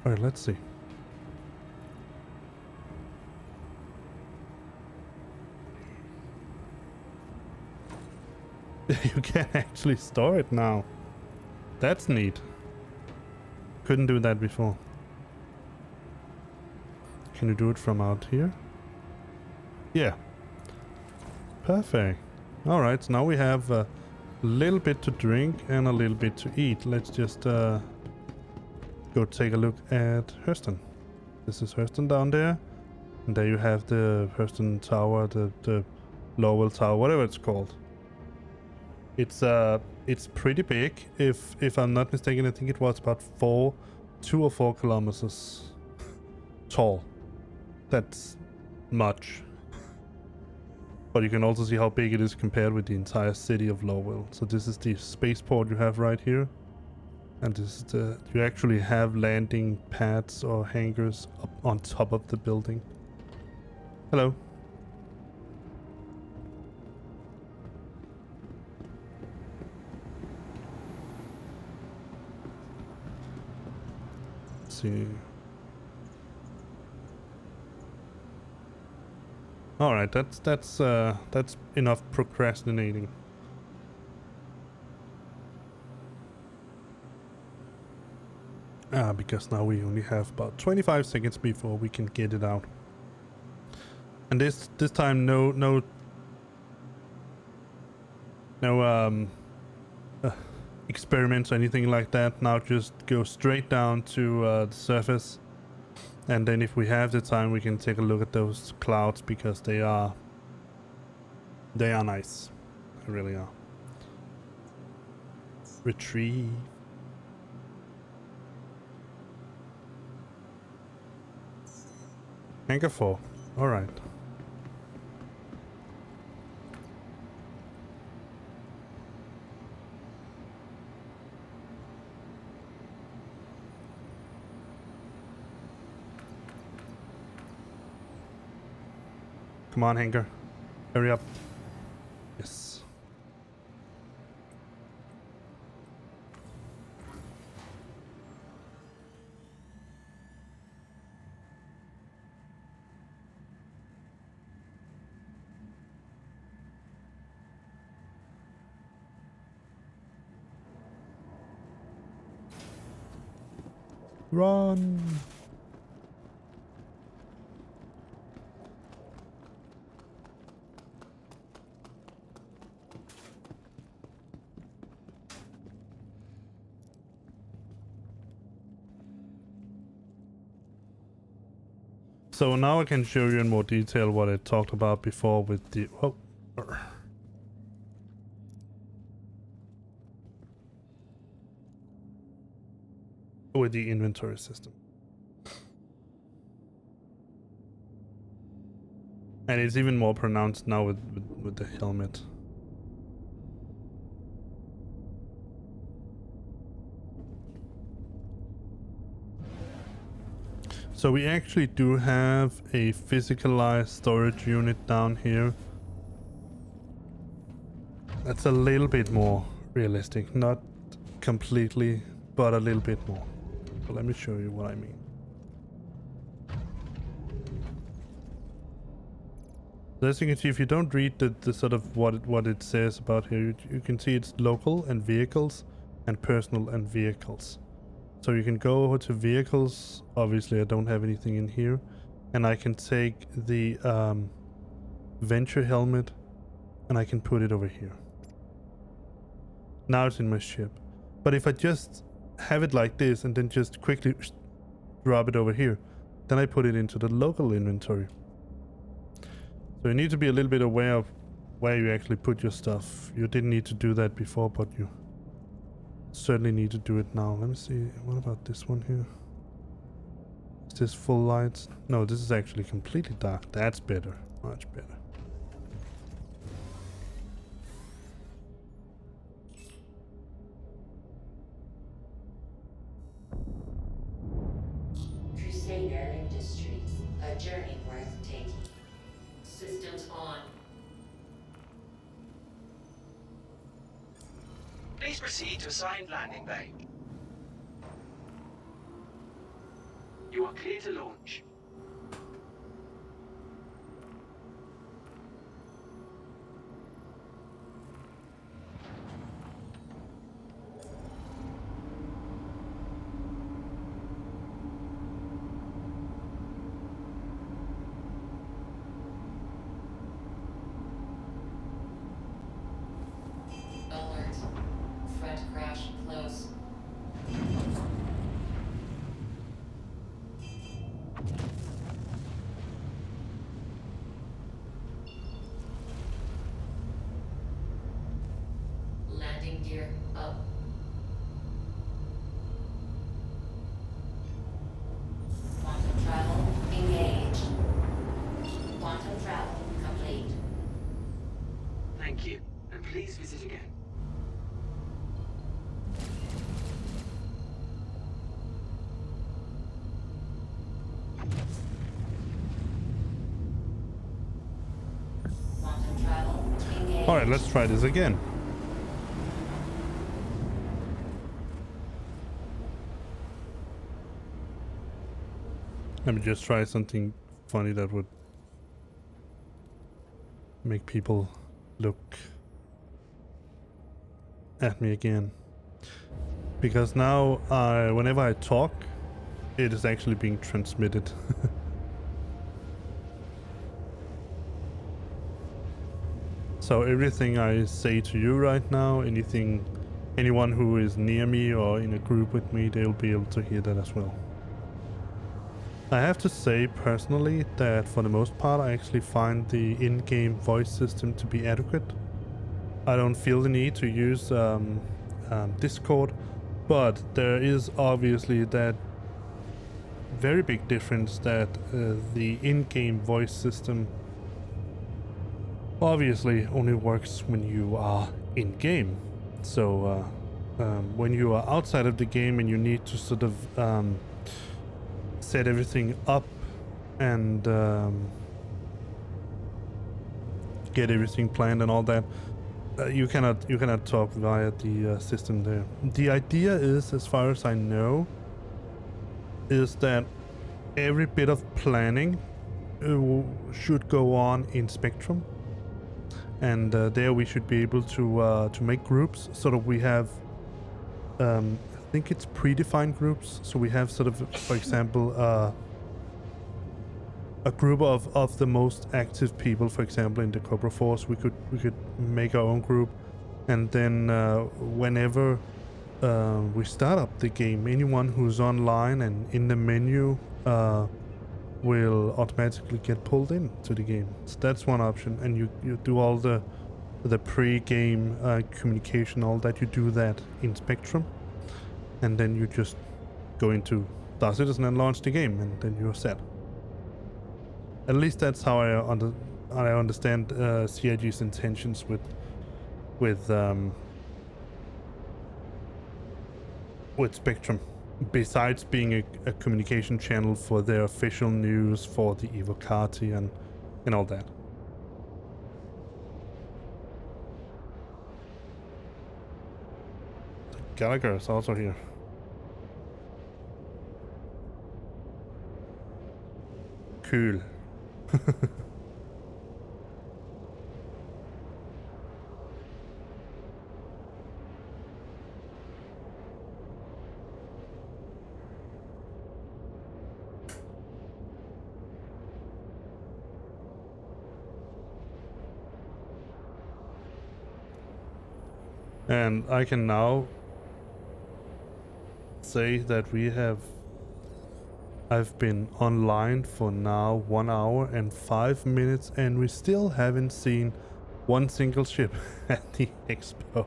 Alright, let's see. You can actually store it now. That's neat. Couldn't do that before. Can you do it from out here? Yeah. Perfect. Alright, so now we have a little bit to drink and a little bit to eat. Let's just go take a look at Hurston. This is Hurston down there. And there you have the Hurston Tower, the Lowell Tower, whatever it's called. It's pretty big. If I'm not mistaken, I think it was about 2 or 4 kilometers tall. That's much. But you can also see how big it is compared with the entire city of Lowell. So this is the spaceport you have right here. And this is you actually have landing pads or hangars up on top of the building. Hello. Let's see. All right, that's enough procrastinating. Because now we only have about 25 seconds before we can get it out. And this time no experiments or anything like that. Now just go straight down to the surface. And then if we have the time, we can take a look at those clouds because they are nice. They really are. Retrieve. Hangar 4. Alright. Come on, Hangar. Hurry up. Yes. Run. So now I can show you in more detail what I talked about before with the with the inventory system. And it's even more pronounced now with the helmet. So we actually do have a physicalized storage unit down here. That's a little bit more realistic. Not completely, but a little bit more. So let me show you what I mean. So as you can see, if you don't read the sort of what it says about here, you can see it's local and vehicles and personal and vehicles. So you can go over to vehicles. Obviously I don't have anything in here. And I can take the Venture helmet and I can put it over here. Now it's in my ship. But if I just have it like this and then just quickly drop it over here, then I put it into the local inventory. So you need to be a little bit aware of where you actually put your stuff. You didn't need to do that before, but you certainly need to do it now. Let me see. What about this one here? Is this full lights? No, this is actually completely dark. That's better. Much better. Crusader Industries, a journey worth taking. Systems on. Please proceed to assigned landing bay. You are clear to launch. Alert. Front crash close. Landing gear up. Quantum travel engaged. Quantum travel complete. Thank you, and please visit again. Quantum travel engaged. Alright, let's try this again. Let me just try something funny that would make people look at me again. Because now, whenever I talk, it is actually being transmitted. So everything I say to you right now, anyone who is near me or in a group with me, they'll be able to hear that as well. I have to say personally that for the most part I actually find the in-game voice system to be adequate. I don't feel the need to use Discord, but there is obviously that very big difference that the in-game voice system obviously only works when you are in-game. So when you are outside of the game and you need to sort of set everything up and get everything planned and all that, you cannot talk via the system there. The idea is, as far as I know, is that every bit of planning should go on in Spectrum, and there we should be able to make groups so that we have I think it's predefined groups, so we have sort of, for example, a group of the most active people. For example, in the Cobra Force, we could make our own group, and then whenever we start up the game, anyone who's online and in the menu will automatically get pulled in to the game. So that's one option, and you do all the pre-game communication, all that. You do that in Spectrum. And then you just go into Star Citizen and launch the game, and then you're set. At least that's how I understand CIG's intentions with Spectrum. Besides being a communication channel for their official news, for the Evocati and all that. Gallagher is also here. Cool. And I can now say that I've been online for now 1 hour and 5 minutes, and we still haven't seen one single ship at the expo.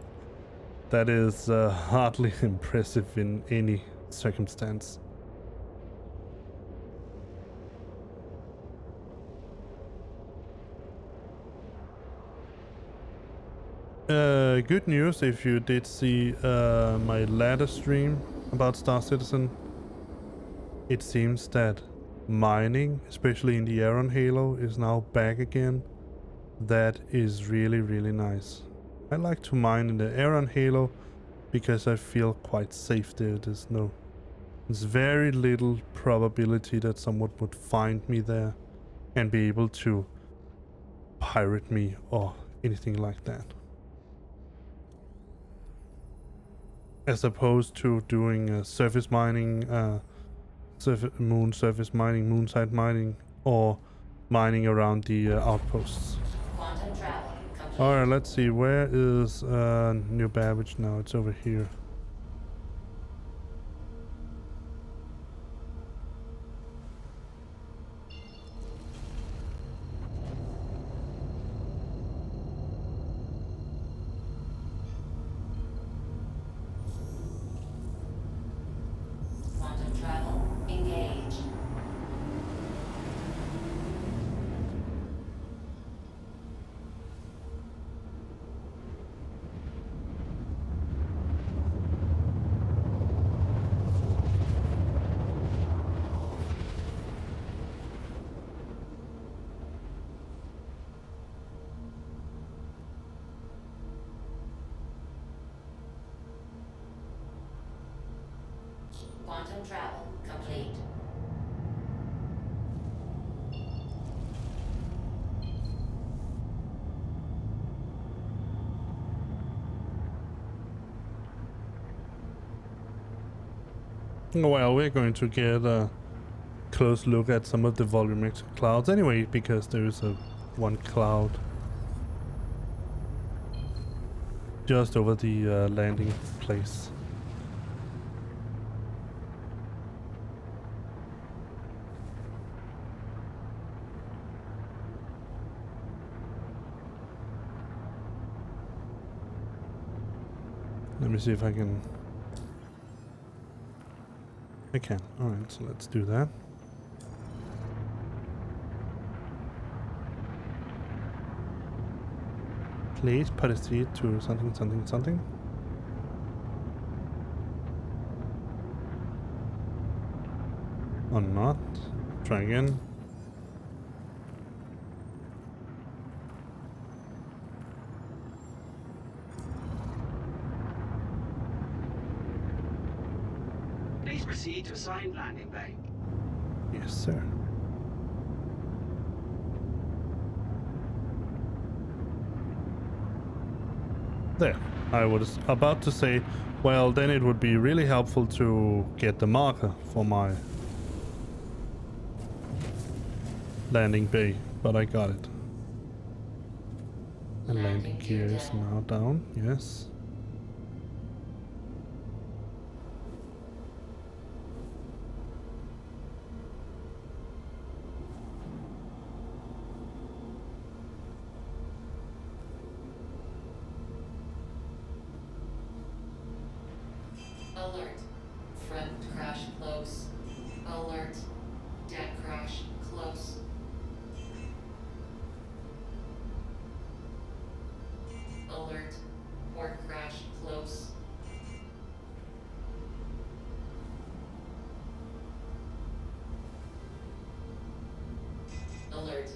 That is hardly impressive in any circumstance. Good news if you did see my ladder stream about Star Citizen. It seems that mining, especially in the Aeron Halo, is now back again. That is really, really nice. I like to mine in the Aeron Halo because I feel quite safe there. There's very little probability that someone would find me there and be able to pirate me or anything like that. As opposed to doing surface mining, moon surface mining, moonside mining, or mining around the outposts. Quantum travel complete. Alright, let's see, where is New Babbage now? It's over here. Quantum travel engaged. Quantum travel complete. Well, we're going to get a close look at some of the volumetric clouds anyway, because there is one cloud just over the landing place. Let me see if I can. I can. Alright, so let's do that. Please proceed to something, something, something. Or not. Try again. Please proceed to assigned landing bay. Yes, sir. There. I was about to say, well, then it would be really helpful to get the marker for my landing bay, but I got it. And landing gear is now down, yes. Alert. Front crash close. Alert. Deck crash close. Alert. Port crash close. Alert.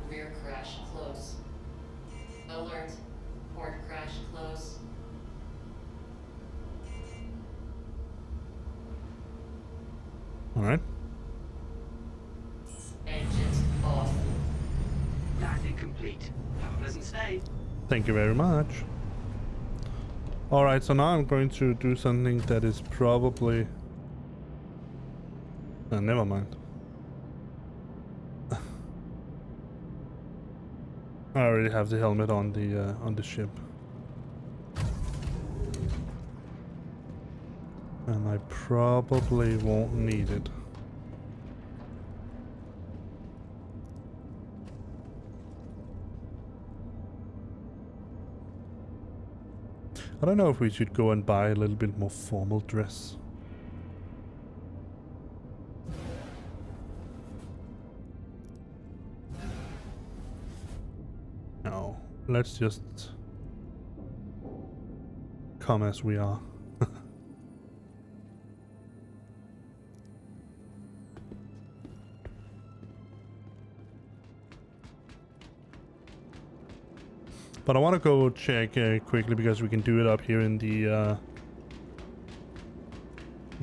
Rear crash close. Alert. Port crash close. Alright. Engines off. Landing complete. Have a pleasant stay. Thank you very much. Alright, so now I'm going to do something that is probably... never mind. I already have the helmet on the ship. And I probably won't need it. I don't know if we should go and buy a little bit more formal dress. No, let's just come as we are. But I want to go check quickly, because we can do it up here in the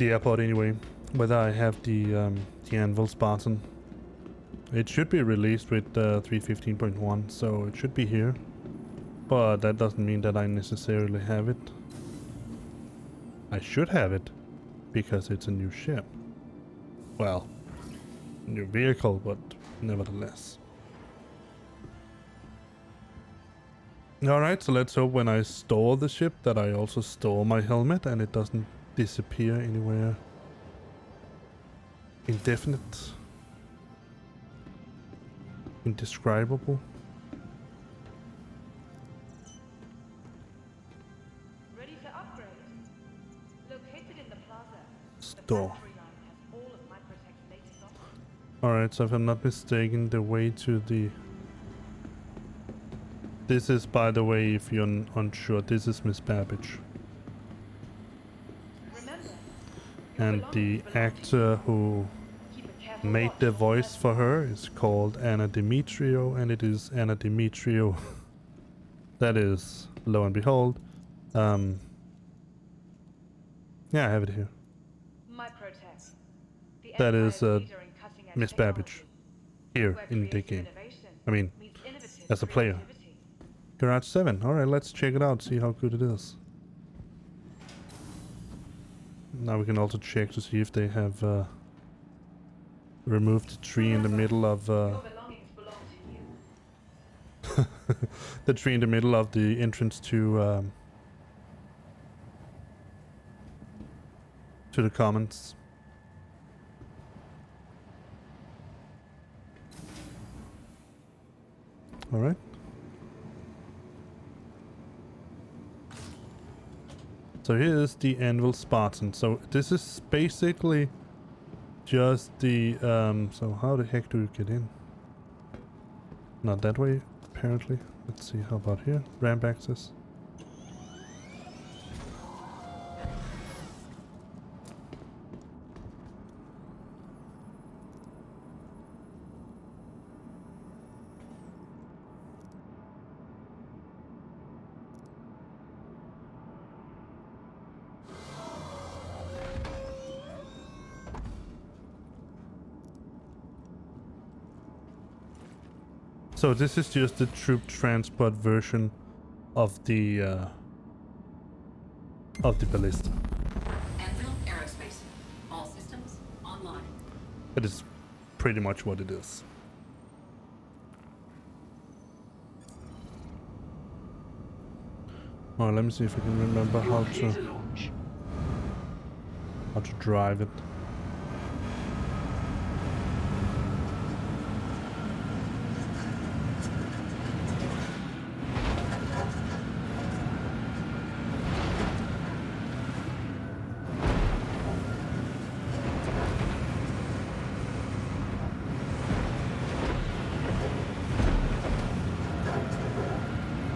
airport anyway, whether I have the Anvil Spartan. It should be released with 3.15.1, so it should be here. But that doesn't mean that I necessarily have it. I should have it, because it's a new ship. Well, new vehicle, but nevertheless. Alright, so let's hope when I store the ship that I also store my helmet and it doesn't disappear anywhere indefinite. Indescribable. Ready for upgrade? Located in the plaza. Store. The Valkyrie line has all of Microtech's latest offerings. Alright, so if I'm not mistaken, the way to the... This is, by the way, if you're unsure, this is Miss Babbage. Remember, And the actor who keep a careful made watch the on voice for her is called Anna Demetrio, and it is Anna Demetrio. That is, lo and behold. Yeah, I have it here. Microtech. The That Empire's is, leader in cutting-edge Miss Babbage. technology, Here, where in the creative game. innovation I mean, meets innovative as a player. creativity. Garage 7. Alright, let's check it out, see how good it is. Now we can also check to see if they have removed the tree in the middle of Your belongings belong to you. the tree in the middle of the entrance to the commons. Alright. So here is the Anvil Spartan. So this is basically just the so how the heck do you get in? Not that way, apparently. Let's see, how about here? Ramp access. So this is just the troop transport version of the ballista. Anvil Aerospace. All systems online. That is pretty much what it is. Oh, let me see if I can remember how to drive it.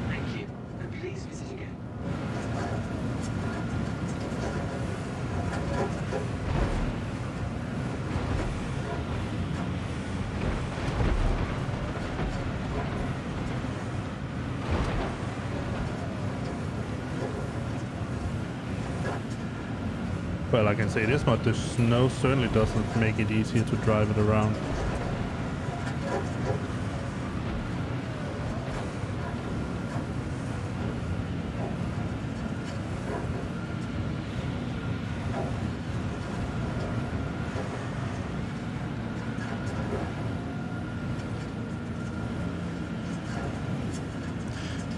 Thank you, and please visit again. Well, I can say this much, the snow certainly doesn't make it easier to drive it around.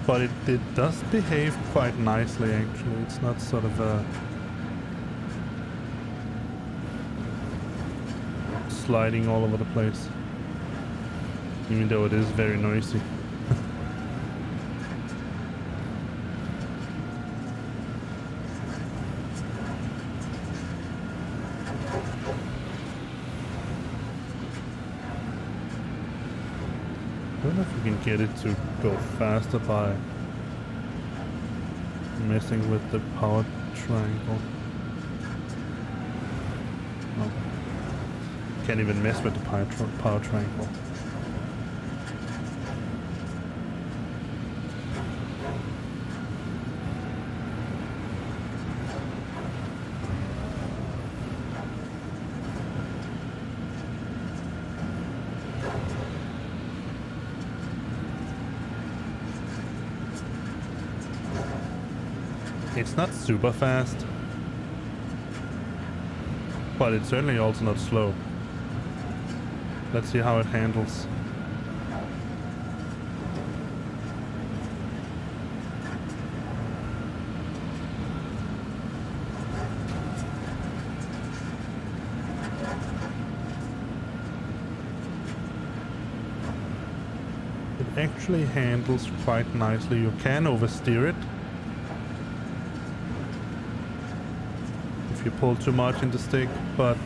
But it does behave quite nicely, actually. It's not sort of sliding all over the place. Even though it is very noisy. I don't know if you can get it to go faster by messing with the power triangle. No. Can't even mess with the power triangle. It's not super fast, but it's certainly also not slow. Let's see how it handles. It actually handles quite nicely. You can oversteer it if you pull too much in the stick, but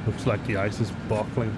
looks like the ice is buckling.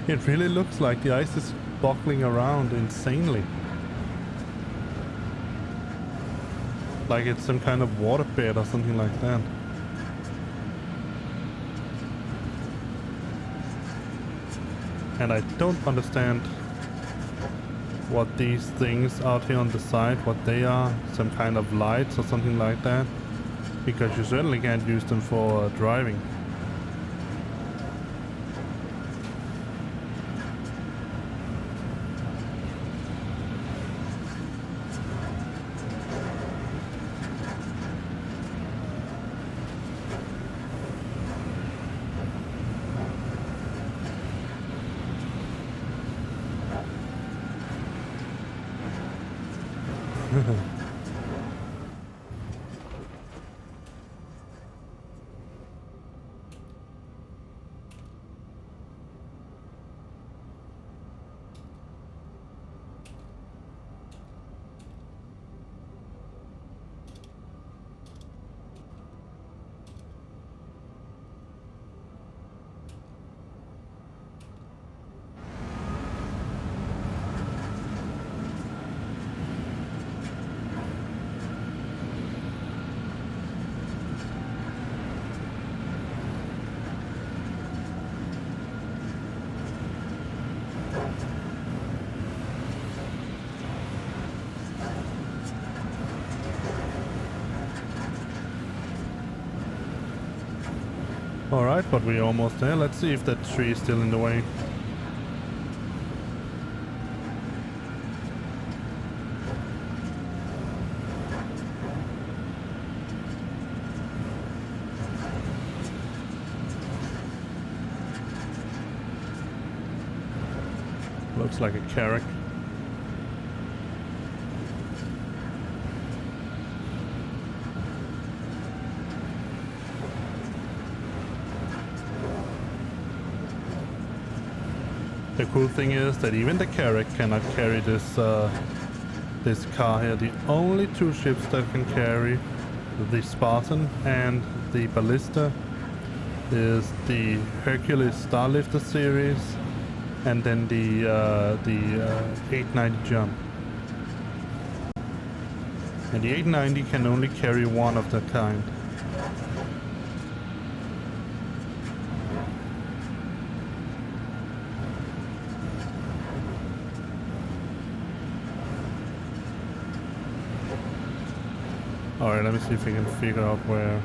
It really looks like the ice is buckling around insanely. Like it's some kind of waterbed or something like that. And I don't understand what these things out here on the side, what they are. Some kind of lights or something like that. Because you certainly can't use them for driving. Alright, but we're almost there. Let's see if that tree is still in the way. Looks like a carrack. The cool thing is that even the carrack cannot carry this this car here. The only two ships that can carry the Spartan and the Ballista is the Hercules Starlifter series, and then the 890 jump. And the 890 can only carry one of that kind. Alright, let me see if we can figure out where.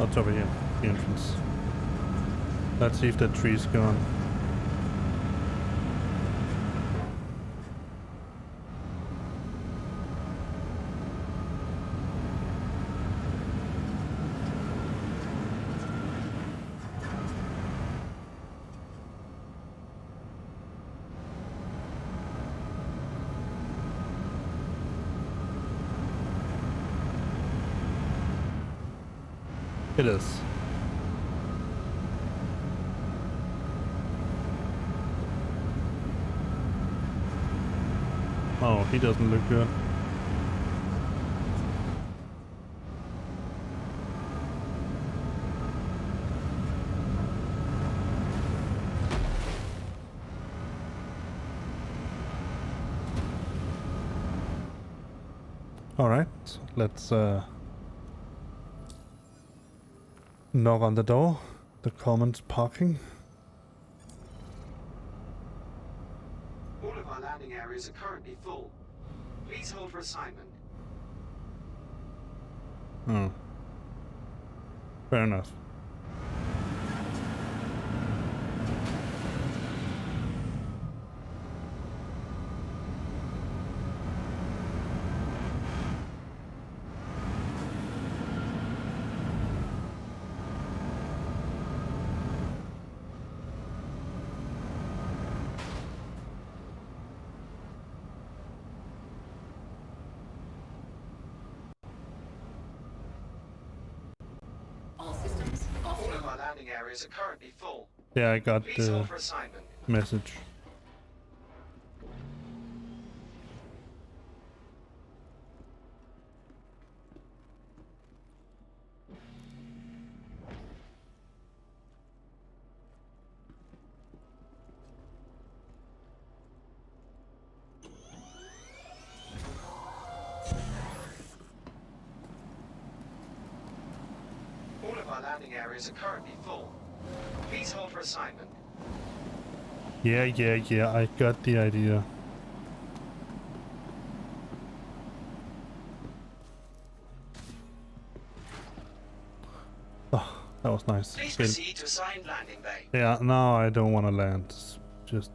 Oh, it's over here, the entrance. Let's see if that tree's gone. It is. Oh, he doesn't look good. All right, let's knock on the door. The commons parking. All of our landing areas are currently full. Please hold for assignment. Oh. Fair enough. All systems All of offline. our landing areas are currently full. Yeah, I got Please the hold for assignment. message. All of our landing areas are currently full. Please hold for assignment. Yeah, I got the idea. Oh, that was nice. Please Good. proceed to assigned landing bay. Yeah, no, I don't want to land. It's just...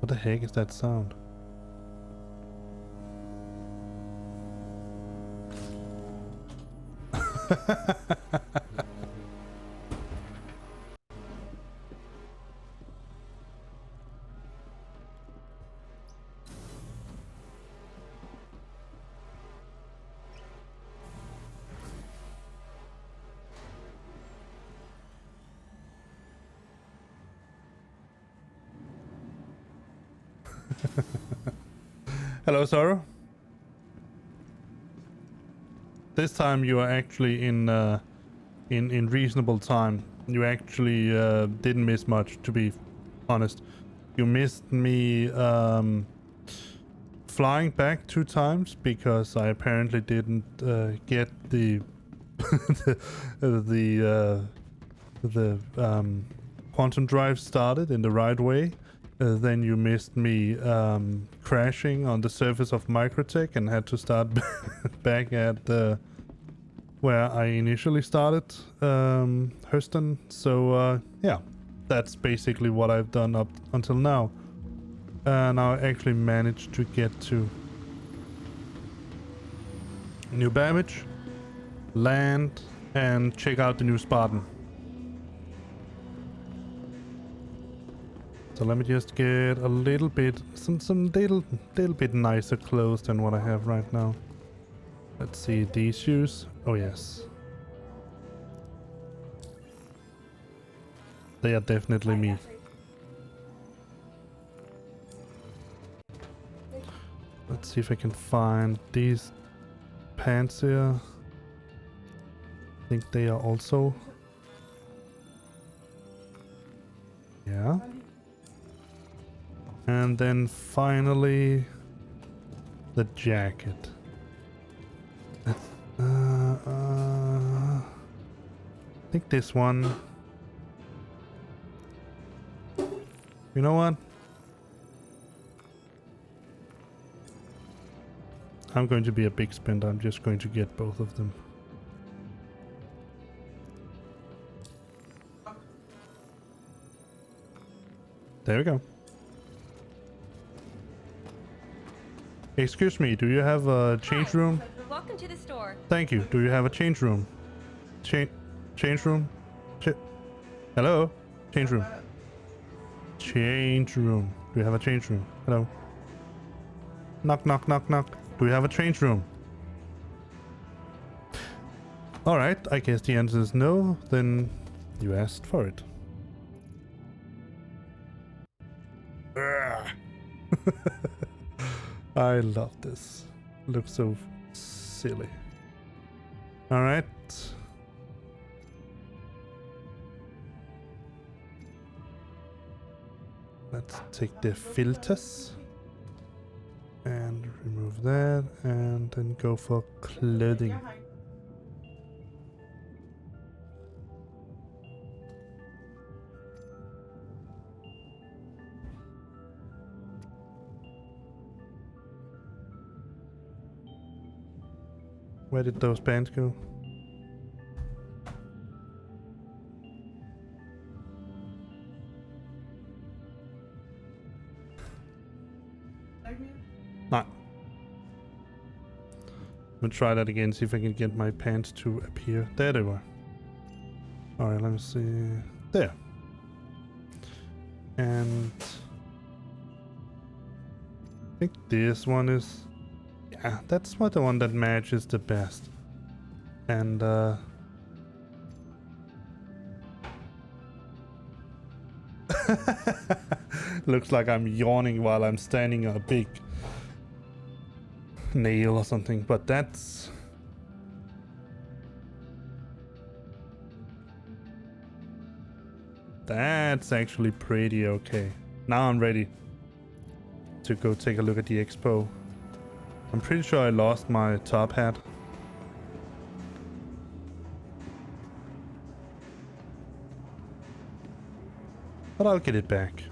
What the heck is that sound? Hello, Sorrow. This time you are actually in reasonable time. You actually didn't miss much, to be honest. You missed me flying back 2 times because I apparently didn't get the the quantum drive started in the right way. Then you missed me crashing on the surface of Microtech and had to start back at where I initially started Hurston. So yeah, that's basically what I've done up until now. Now I actually managed to get to New Babbage, land, and check out the new Spartan. So let me just get a little bit, some little bit nicer clothes than what I have right now. Let's see, these shoes. Oh yes. They are definitely me. Let's see if I can find these pants here. I think they are also. Yeah. And then finally the jacket. I think this one. You know what? I'm going to be a big spender. I'm just going to get both of them. There we go. Excuse me, do you have a change room? Welcome to the store. Thank you. Do you have a change room? Change room? Hello? Change room. Change room. Do you have a change room? Hello? Knock, knock, knock, knock. Do we have a change room? Alright, I guess the answer is no. Then you asked for it. I love this. Looks so silly. Alright. Let's take the filters and remove that, and then go for clothing. Where did those pants go? Nah. I'm gonna try that again, see if I can get my pants to appear. There they were. Alright, let me see. There. And I think this one is... Yeah, that's what the one that matches the best. And looks like I'm yawning while I'm standing on a big nail or something, but that's actually pretty okay. Now I'm ready to go take a look at the expo. I'm pretty sure I lost my top hat. But I'll get it back.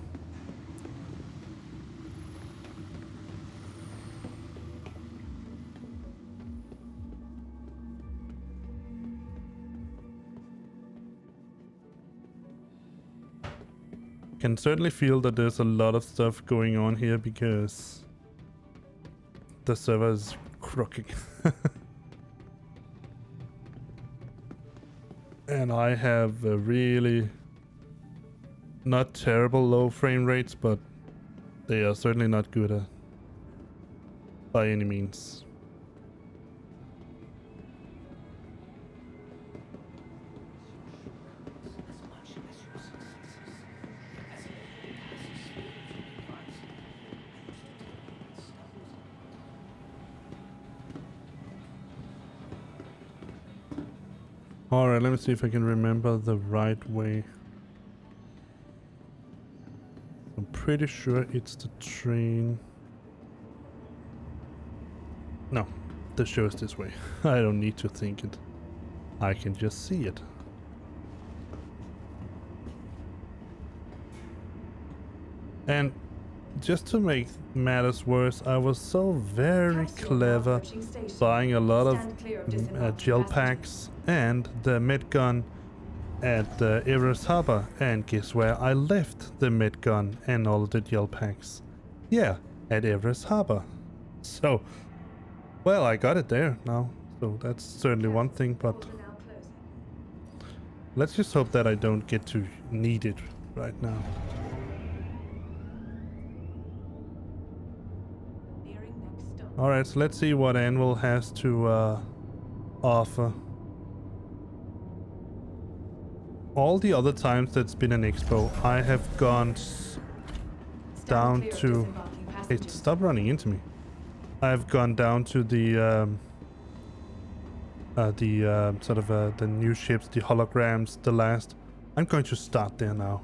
Can certainly feel that there's a lot of stuff going on here because the server is crooked. And I have a really not terrible low frame rates, but they are certainly not good by any means. Alright, let me see if I can remember the right way. I'm pretty sure it's the train. No, the show is this way. I don't need to think it. I can just see it. And just to make matters worse, I was so very clever buying a lot of gel packs and the med gun at Everest Harbor, and guess where I left the med gun and all the gel packs? Yeah, at Everest Harbor. So, well, I got it there now, so that's certainly one thing, but let's just hope that I don't get to need it right now. Alright, so let's see what Anvil has to offer. All the other times that's been an expo, I have gone down to... Hey, stop running into me. I've gone down to the sort of the new ships, the holograms, the last. I'm going to start there now.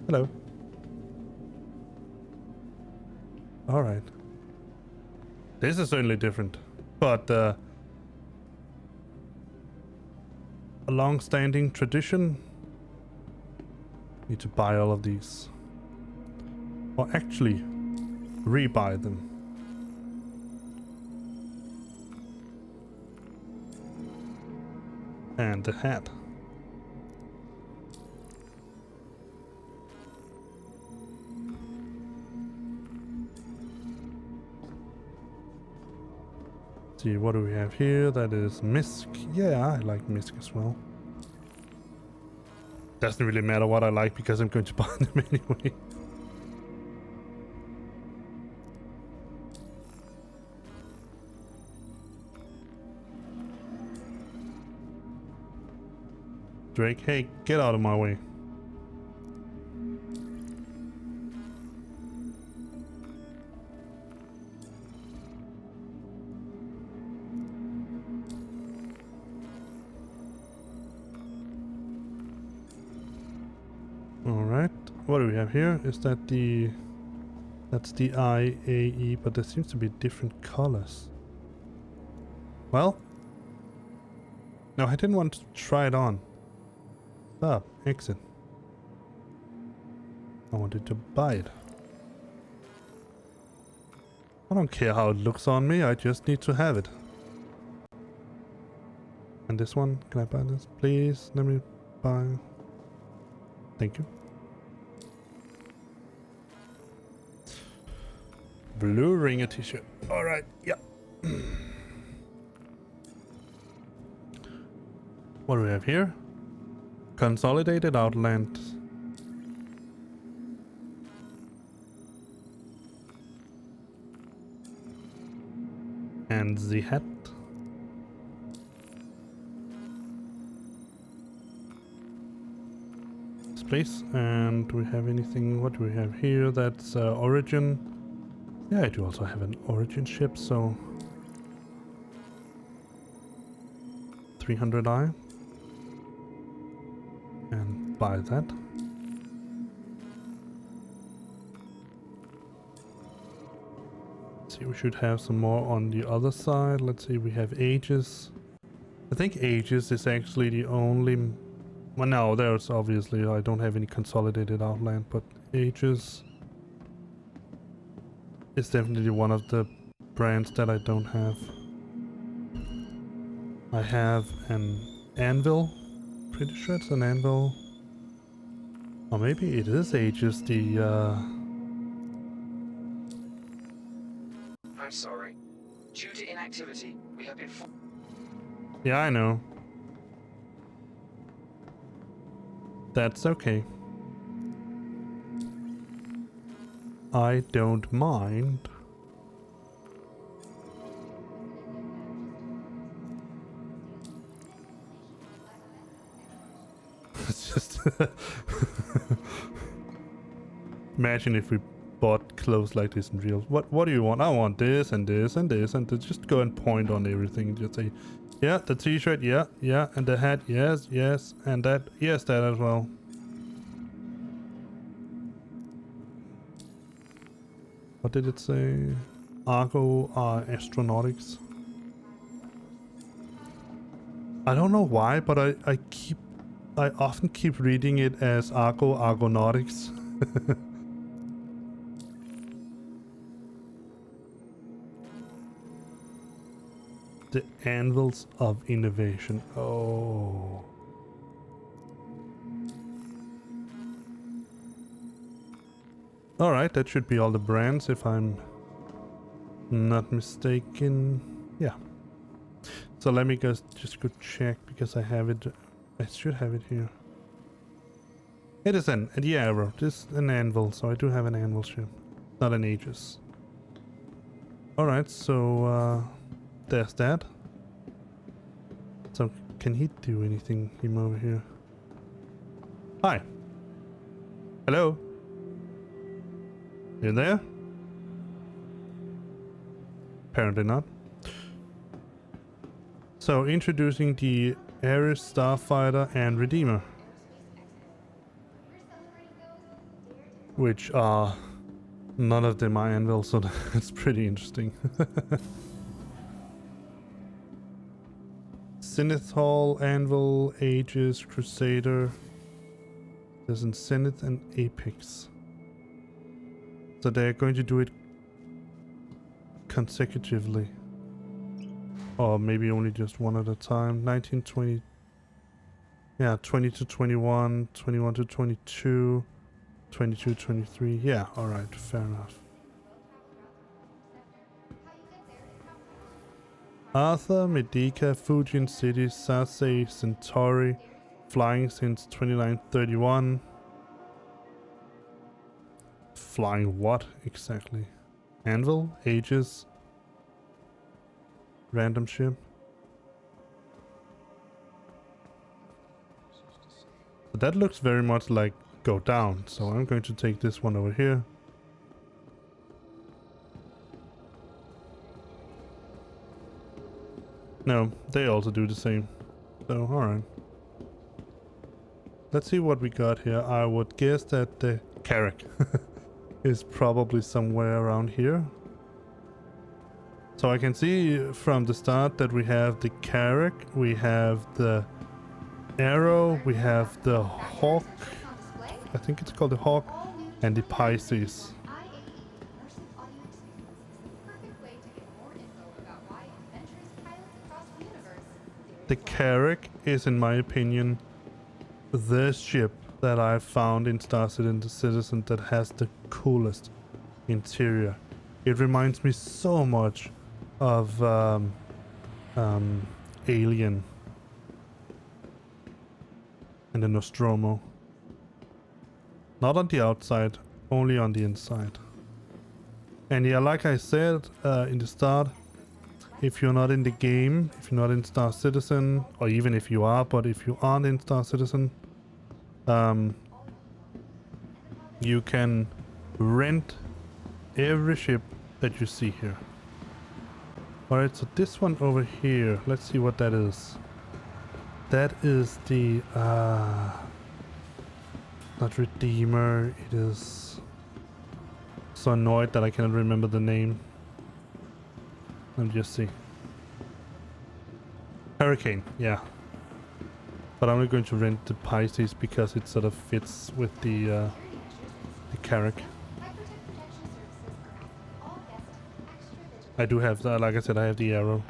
Hello. Alright. This is certainly different, but a long-standing tradition. Need to buy all of these. Or actually, rebuy them. And the hat. See, what do we have here? That is Misk. Yeah, I like Misk as well. Doesn't really matter what I like because I'm going to buy them anyway. Drake, hey, get out of my way. Alright, what do we have here? Is that the... That's the IAE, but there seems to be different colors. Well... No, I didn't want to try it on. Stop, exit. I wanted to buy it. I don't care how it looks on me, I just need to have it. And this one, can I buy this? Please, let me buy... Thank you. Blue Ringer t-shirt. Alright, yeah. What do we have here? Consolidated Outland. And the hat. Space. And do we have anything? What do we have here? That's Origin. Yeah, I do also have an Origin ship, so 300i. And buy that. Let's see, we should have some more on the other side. Let's see, we have Aegis. I think Aegis is actually the only... Well, no, there's obviously, I don't have any consolidated Outland, but Aegis is definitely one of the brands that I don't have. I have an Anvil. Pretty sure it's an Anvil. Or maybe it is Aegis, the I'm sorry. Due to inactivity, we have been... Yeah, I know. That's okay. I don't mind. It's just... Imagine if we bought clothes like this in real. What do you want? I want this and this and this and to just go and point on everything and just say, yeah, the t-shirt, yeah, yeah, and the hat, yes, yes, and that, yes, that as well. What did it say? Argo are astronautics. I don't know why, but I often keep reading it as Argonautics. The Anvils of Innovation. Oh. Alright, that should be all the brands if I'm not mistaken. Yeah. So let me just go check because I have it. I should have it here. It is an arrow. This is an anvil, so I do have an anvil ship. Not an Aegis. Alright, so there's that. So can he do anything, him over here? Hi. Hello. You there? Apparently not. So introducing the Ares Starfighter and Redeemer, which are none of them are Anvil, so that's pretty interesting. Zenith Hall, Anvil, Aegis, Crusader. There's in Zenith and Apex. So they're going to do it consecutively. Or maybe only just one at a time. 19, 20. Yeah, 20 to 21, 21 to 22, 22 to 23. Yeah, alright, fair enough. Arthur, Medica, Fujian City, Sasei, Centauri, flying since 2931. Flying what exactly? Anvil? Aegis? Random ship? But that looks very much like go down, so I'm going to take this one over here. No, they also do the same. So, alright. Let's see what we got here. I would guess that the Carrack is probably somewhere around here. So I can see from the start that we have the Carrack, we have the Arrow, we have the Hawk, I think it's called the Hawk, and the Pisces. The Carrack is, in my opinion, the ship that I've found in Star Citizen that has the coolest interior. It reminds me so much of Alien and the Nostromo. Not on the outside, only on the inside. And yeah, like I said in the start, if you're not in the game, if you're not in Star Citizen, or even if you are, but if you aren't in Star Citizen, you can rent every ship that you see here. Alright, so this one over here, let's see what that is. That is the not Redeemer, it is so annoyed that I cannot remember the name. Let me just see. Hurricane, yeah. But I'm not going to rent the Pisces because it sort of fits with the Carrack. I do have that, like I said, I have the Arrow.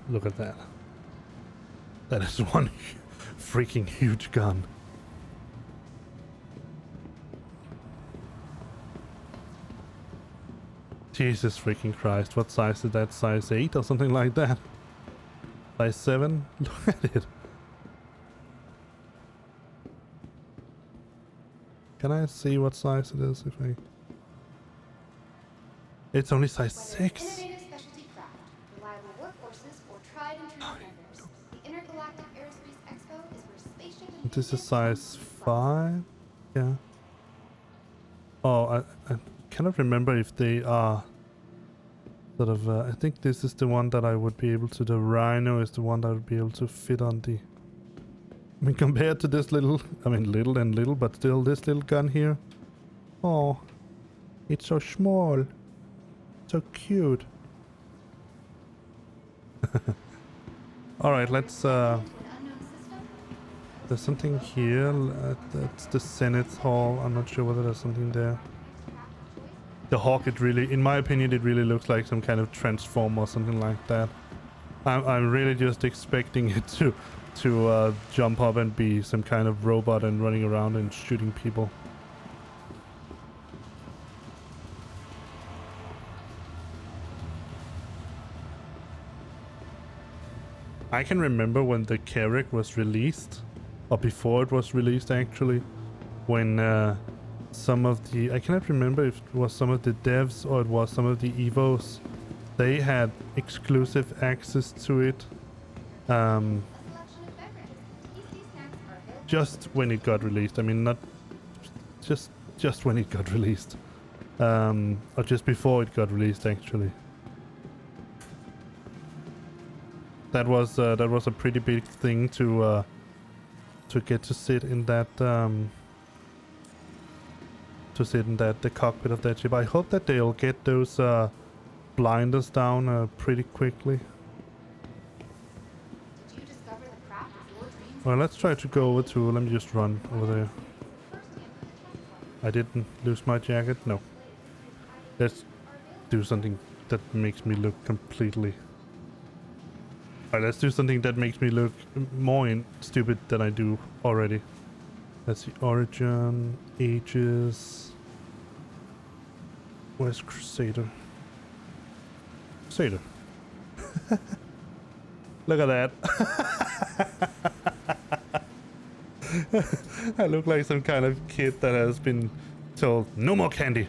Look at that. That is one freaking huge gun. Jesus freaking Christ, what size is that? Size 8 or something like that? Size 7? Look at it. Can I see what size it is if I... It's only size 6. Innovative specialty craft, reliable workhorses, or tried and true vendors. The Intergalactic Aerospace Expo is where spaceship and This is size 5? Yeah. Oh, I cannot remember if they are sort of... I think this is the one that I would be able to... The Rhino is the one that I would be able to fit on the... I mean, compared to this little... I mean, little and little, but still this little gun here. Oh, it's so small. So cute. All right, let's. Into an unknown system? There's something here. That's the Senate Hall. I'm not sure whether there's something there. The Hawk, it really, in my opinion, it really looks like some kind of transform or something like that. I'm really just expecting it to jump up and be some kind of robot and running around and shooting people. I can remember when the Carrack was released, or before it was released actually, when some of the, I cannot remember if it was some of the devs or it was some of the Evos, they had exclusive access to it. Just when it got released. I mean, not just when it got released, or just before it got released actually. That was a pretty big thing to get to sit in that the cockpit of that ship. I hope that they'll get those blinders down pretty quickly. Did you discover the craft of your dreams? Well, let's try to go over to. Let me just run over there. I didn't lose my jacket. No. Let's do something that makes me look completely. Alright, let's do something that makes me look more stupid than I do already. Let's see, origin, ages. Where's Crusader? Crusader. Look at that. I look like some kind of kid that has been told, no more candy.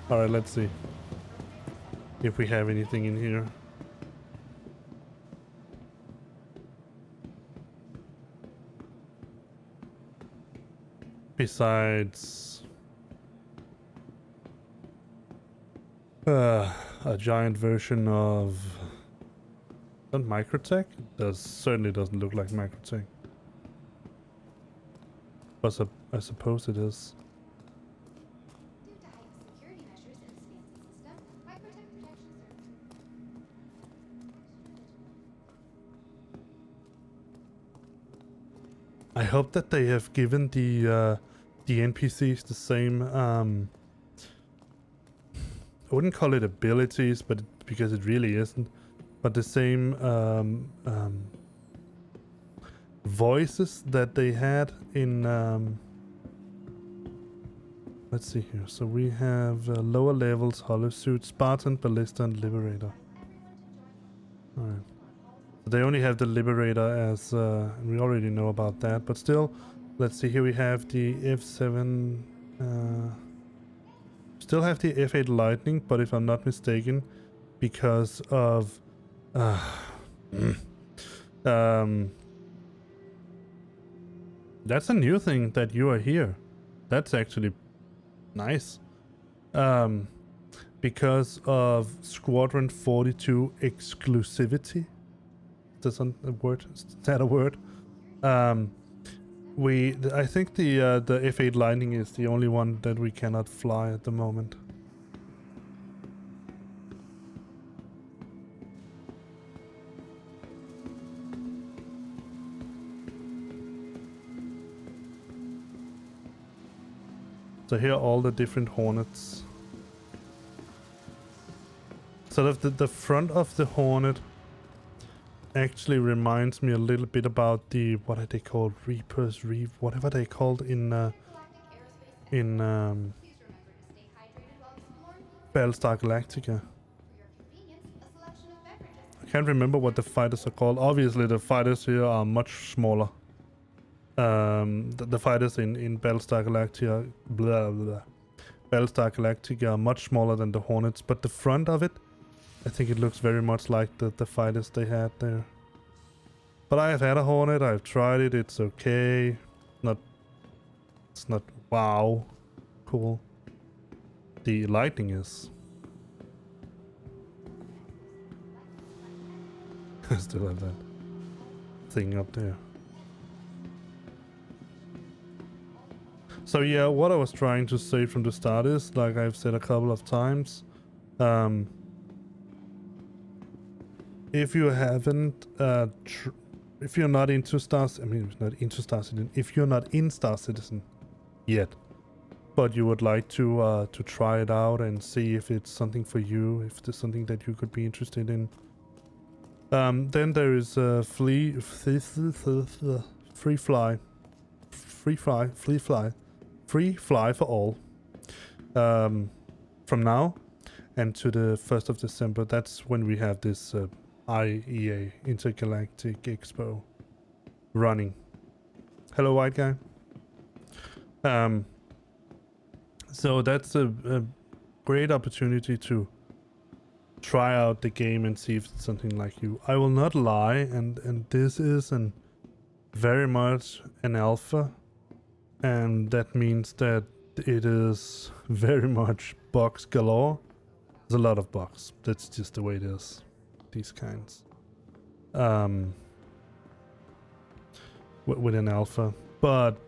Alright, let's see if we have anything in here. Besides a giant version of Microtech? Certainly doesn't look like Microtech. But I suppose it is. Due to heightened security measures in the Stanza system, Microtech protection service. I hope that they have given the NPCs the same I wouldn't call it abilities, but because it really isn't, but the same voices that they had in let's see here. So we have lower levels, Hollow Suit, Spartan, Ballista, and Liberator. Alright. They only have the Liberator as, we already know about that, but still, let's see, here we have the F7, still have the F8 Lightning, but if I'm not mistaken, because of, that's a new thing that you are here. That's actually nice. Because of Squadron 42 exclusivity. Is that a word? I think the F8 Lightning is the only one that we cannot fly at the moment. So here are all the different Hornets. Sort of the front of the Hornet actually reminds me a little bit about the, what are they called, Reapers, whatever they called in Battlestar Galactica. I can't remember what the fighters are called. Obviously the fighters here are much smaller. The fighters in Battlestar Galactica, Battlestar Galactica are much smaller than the Hornets, but the front of it, I think it looks very much like the fighters they had there. But I have had a Hornet, I've tried it, it's okay. It's not wow cool. The Lightning is. I still have that thing up there. So yeah, what I was trying to say from the start is, like I've said a couple of times, if you haven't, if you're not into Star Citizen, if you're not in Star Citizen yet, but you would like to try it out and see if it's something for you, if there's something that you could be interested in, then there is free fly for all, from now and to the 1st of December. That's when we have this IEA Intergalactic Expo running. Hello, white guy. So that's a great opportunity to try out the game and see if it's something like you. I will not lie, and this is very much an alpha, and that means that it is very much bugs galore. There's a lot of bugs. That's just the way it is. These kinds. With an alpha. But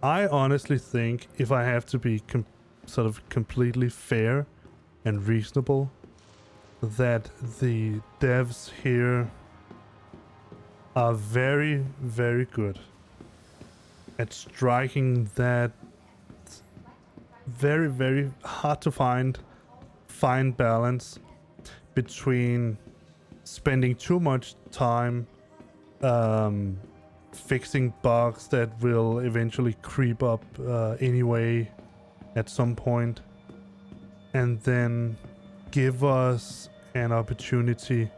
I honestly think, if I have to be sort of completely fair and reasonable, that the devs here are very, very good at striking that very, very hard to find fine balance between spending too much time fixing bugs that will eventually creep up anyway at some point, and then give us an opportunity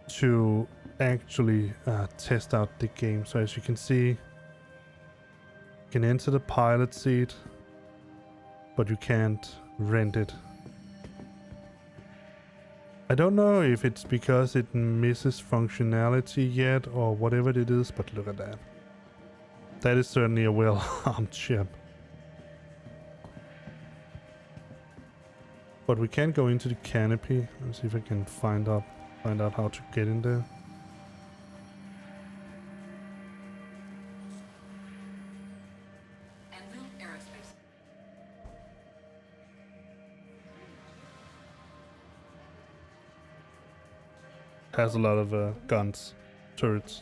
to actually test out the game. So as you can see, you can enter the pilot seat, but you can't rent it. I don't know if it's because it misses functionality yet or whatever it is, but look at that. That is certainly a well-armed ship. But we can go into the canopy. Let's see if I can find out how to get in there. Anvil Aerospace. Has a lot of guns, turrets.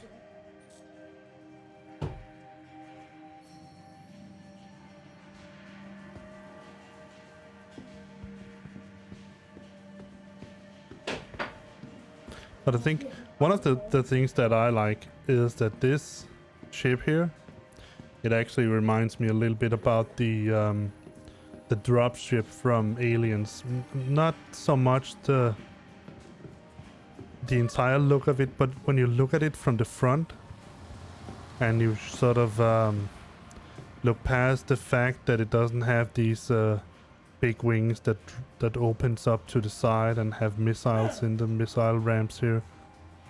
But I think one of the things that I like is that this ship here, it actually reminds me a little bit about the dropship from Aliens. Not so much the entire look of it, but when you look at it from the front and you sort of look past the fact that it doesn't have these big wings that opens up to the side and have missiles in the missile ramps here.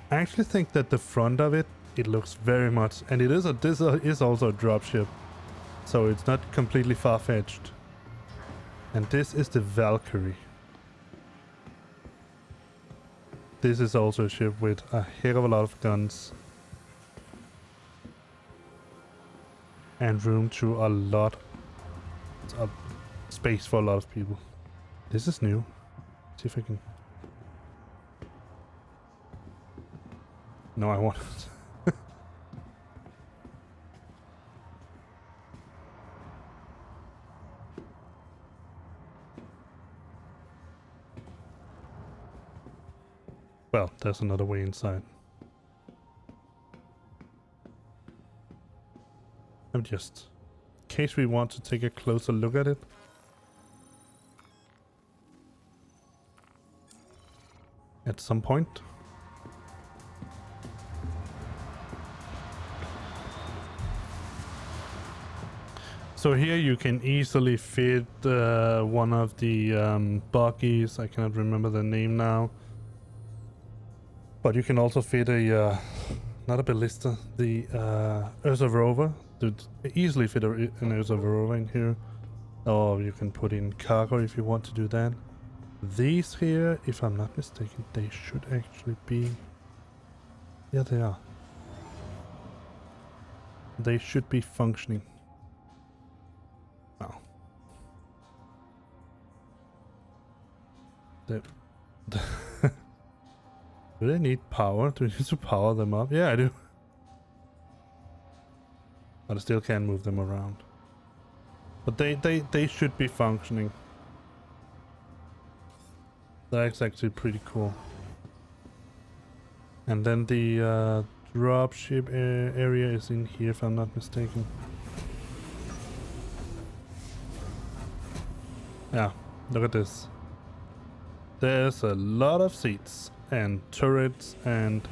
I actually think that the front of it looks very much, and this is also a dropship, so it's not completely far-fetched. And this is the Valkyrie. This is also a ship with a heck of a lot of guns and room to a lot of space for a lot of people. This is new. See if I can. No, I want it. Well, there's another way inside. I'm just, in case we want to take a closer look at it. At some point. So here you can easily fit one of the buggies. I cannot remember the name now. But you can also fit a, not a ballista, the Ursa rover. You easily fit an Ursa rover in here. Or you can put in cargo if you want to do that. These here, if I'm not mistaken, they should actually be... Yeah, they are. They should be functioning. Do they need power? Do we need to power them up? Yeah, I do. But I still can't move them around. But they should be functioning. That's actually pretty cool. And then the dropship area is in here, if I'm not mistaken. Yeah, look at this. There's a lot of seats and turrets and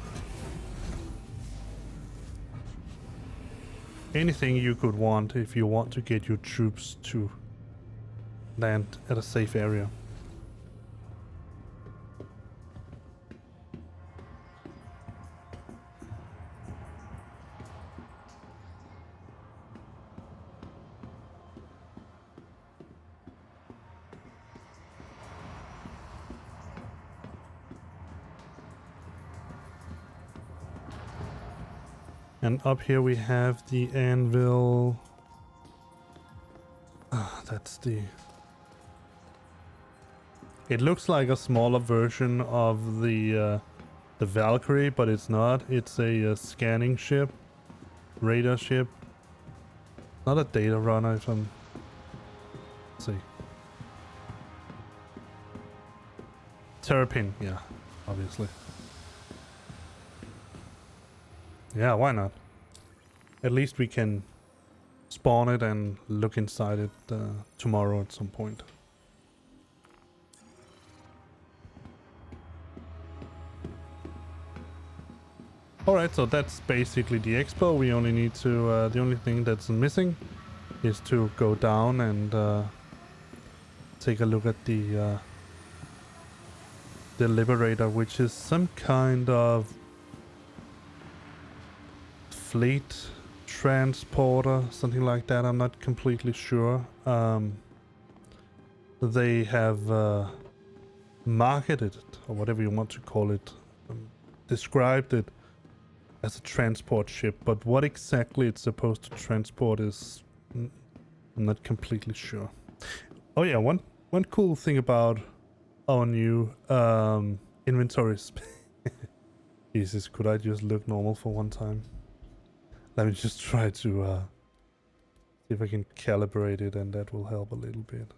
anything you could want if you want to get your troops to land at a safe area. And up here we have the Anvil. That's the... It looks like a smaller version of the Valkyrie, but it's not. It's a scanning ship, radar ship. Not a data runner, if I'm... Let's see. Terrapin, yeah, obviously. Yeah, why not? At least we can spawn it and look inside it tomorrow at some point. Alright, so that's basically the expo. We only need to, the only thing that's missing is to go down and take a look at the Liberator, which is some kind of fleet transporter, something like that. I'm not completely sure. They have marketed it, or whatever you want to call it, described it as a transport ship, but what exactly it's supposed to transport is I'm not completely sure. Oh yeah, one cool thing about our new inventory space. Jesus, could I just look normal for one time? Let me just try to see if I can calibrate it, and that will help a little bit.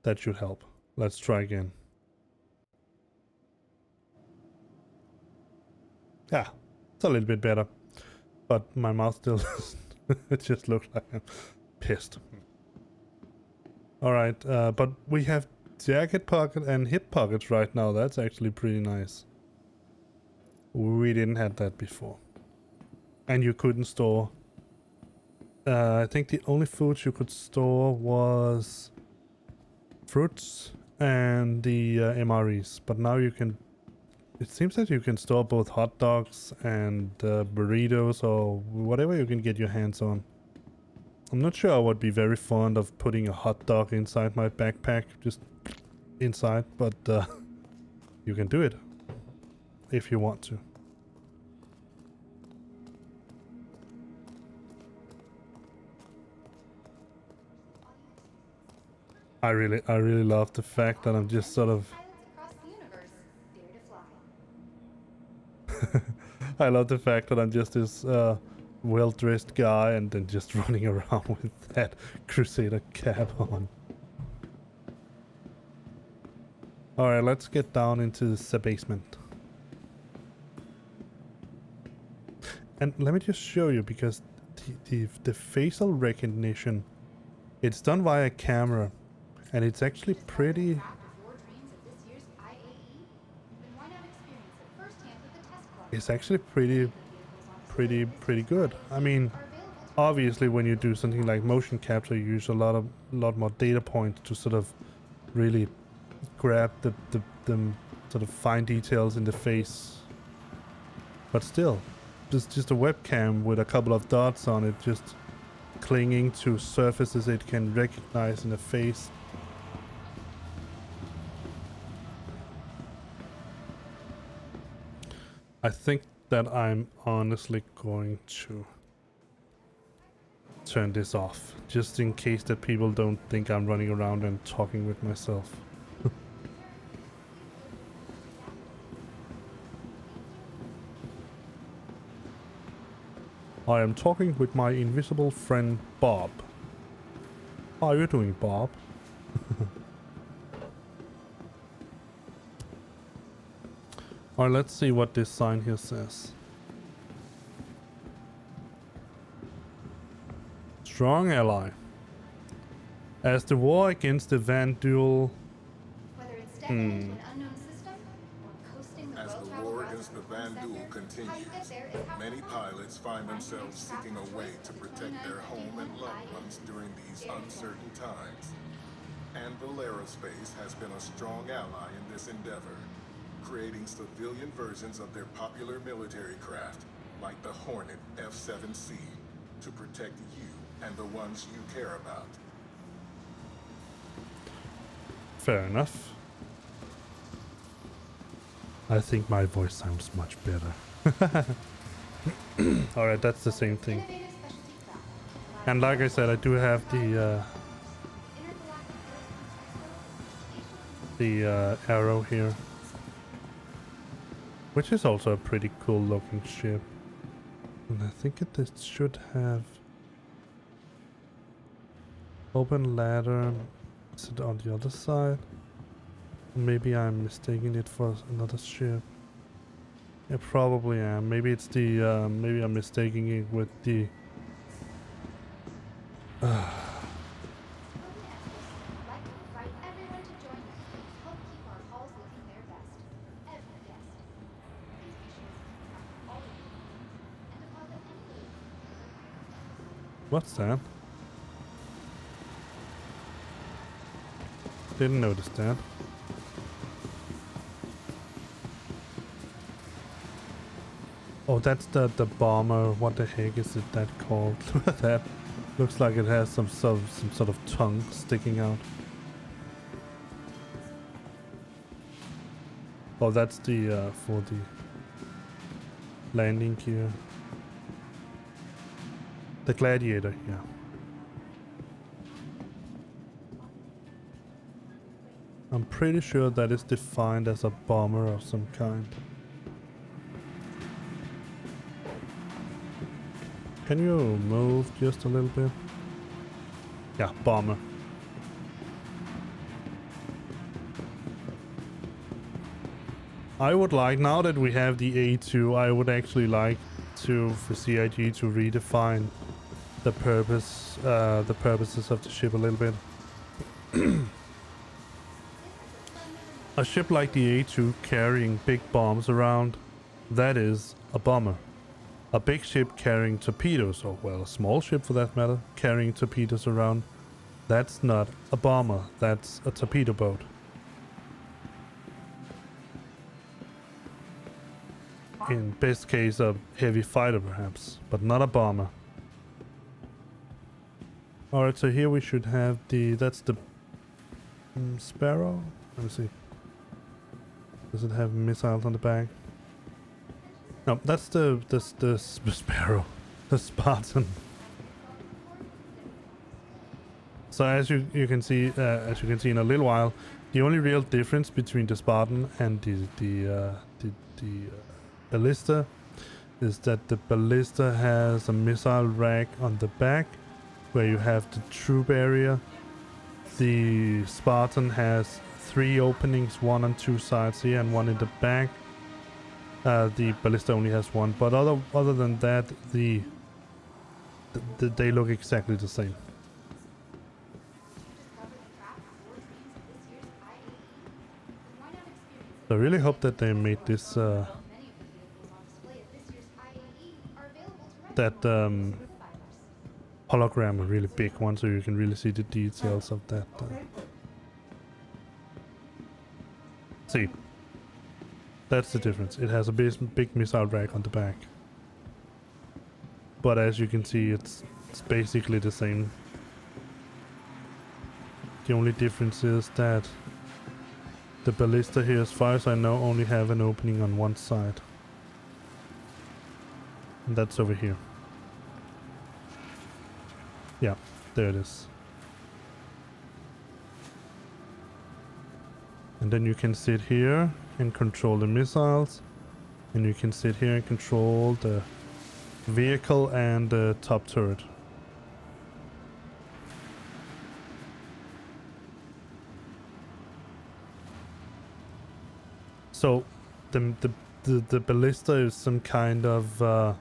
That should help. Let's try again. Yeah, it's a little bit better. But my mouth still it just looks like I'm pissed. Alright, but we have jacket pocket and hip pockets right now. That's actually pretty nice. We didn't have that before. And you couldn't store... I think the only foods you could store was fruits and the MREs. But now you can... It seems that you can store both hot dogs and burritos or whatever you can get your hands on. I'm not sure I would be very fond of putting a hot dog inside my backpack, just inside, but you can do it if you want to. I really love the fact that I'm just sort of... I love the fact that I'm just this well-dressed guy and then just running around with that Crusader cap on. Alright, let's get down into the basement. And let me just show you, because the facial recognition, it's done via camera, and it's actually pretty... It's actually pretty good. I mean, obviously when you do something like motion capture, you use a lot more data points to sort of really grab the sort of fine details in the face. But still, just a webcam with a couple of dots on it, just clinging to surfaces it can recognize in the face. I think that I'm honestly going to turn this off, just in case that people don't think I'm running around and talking with myself. I am talking with my invisible friend Bob. How are you doing, Bob? Alright, let's see what this sign here says. Strong ally. As the war against the Vandal... Whether it's stepping into an unknown system or coasting the As the well-traveled war routes against the of one Vandal sector, how you continues, get there is how many you pilots find find themselves your seeking a traffic way choice to to protect their home and loved ones during these uncertain times. Anvil Aerospace has been a strong ally in this endeavor, creating civilian versions of their popular military craft, like the Hornet F-7C, to protect you and the ones you care about. Fair enough. I think my voice sounds much better. Alright, that's the same thing. innovative specialty craft. And like I said, I do have the arrow here, which is also a pretty cool looking ship. And I think it should have open ladder. Is it on the other side? Maybe I'm mistaking it for another ship. Yeah, probably am. Maybe it's the maybe I'm mistaking it with the Invite everyone to join us. Help keep our halls looking their best. Every guest. Please be sure to keep track of all of your needs and deposit any. what's that? Didn't notice that. Oh, that's the bomber. What the heck is it that called? That looks like it has some sort of tongue sticking out. Oh, that's the for the landing gear. The Gladiator, yeah. I'm pretty sure that is defined as a bomber of some kind. Can you move just a little bit? Yeah, bomber. I would like, now that we have the A2, I would actually like to, for CIG, to redefine the purposes of the ship a little bit. A ship like the A2 carrying big bombs around, that is a bomber. A big ship carrying torpedoes, or well, a small ship for that matter, carrying torpedoes around, that's not a bomber, that's a torpedo boat. In best case, a heavy fighter perhaps, but not a bomber. Alright, so here we should have that's the Sparrow? Let me see. Does it have missiles on the back? No, that's the Sparrow, the Spartan. So as you can see in a little while, the only real difference between the Spartan and the Ballista is that the Ballista has a missile rack on the back, where you have the troop area. The Spartan has 3 openings, 1 on 2 sides here and 1 in the back. The Ballista only has 1, but other than that, they look exactly the same. So I really hope that they made this that hologram a really big one, so you can really see the details of that. See, that's the difference. It has a big missile rack on the back, but as you can see, it's basically the same. The only difference is that the Ballista here, as far as I know, only have an opening on one side. And that's over here. Yeah, there it is. And then you can sit here and control the missiles. And you can sit here and control the vehicle and the top turret. So the ballista is some kind of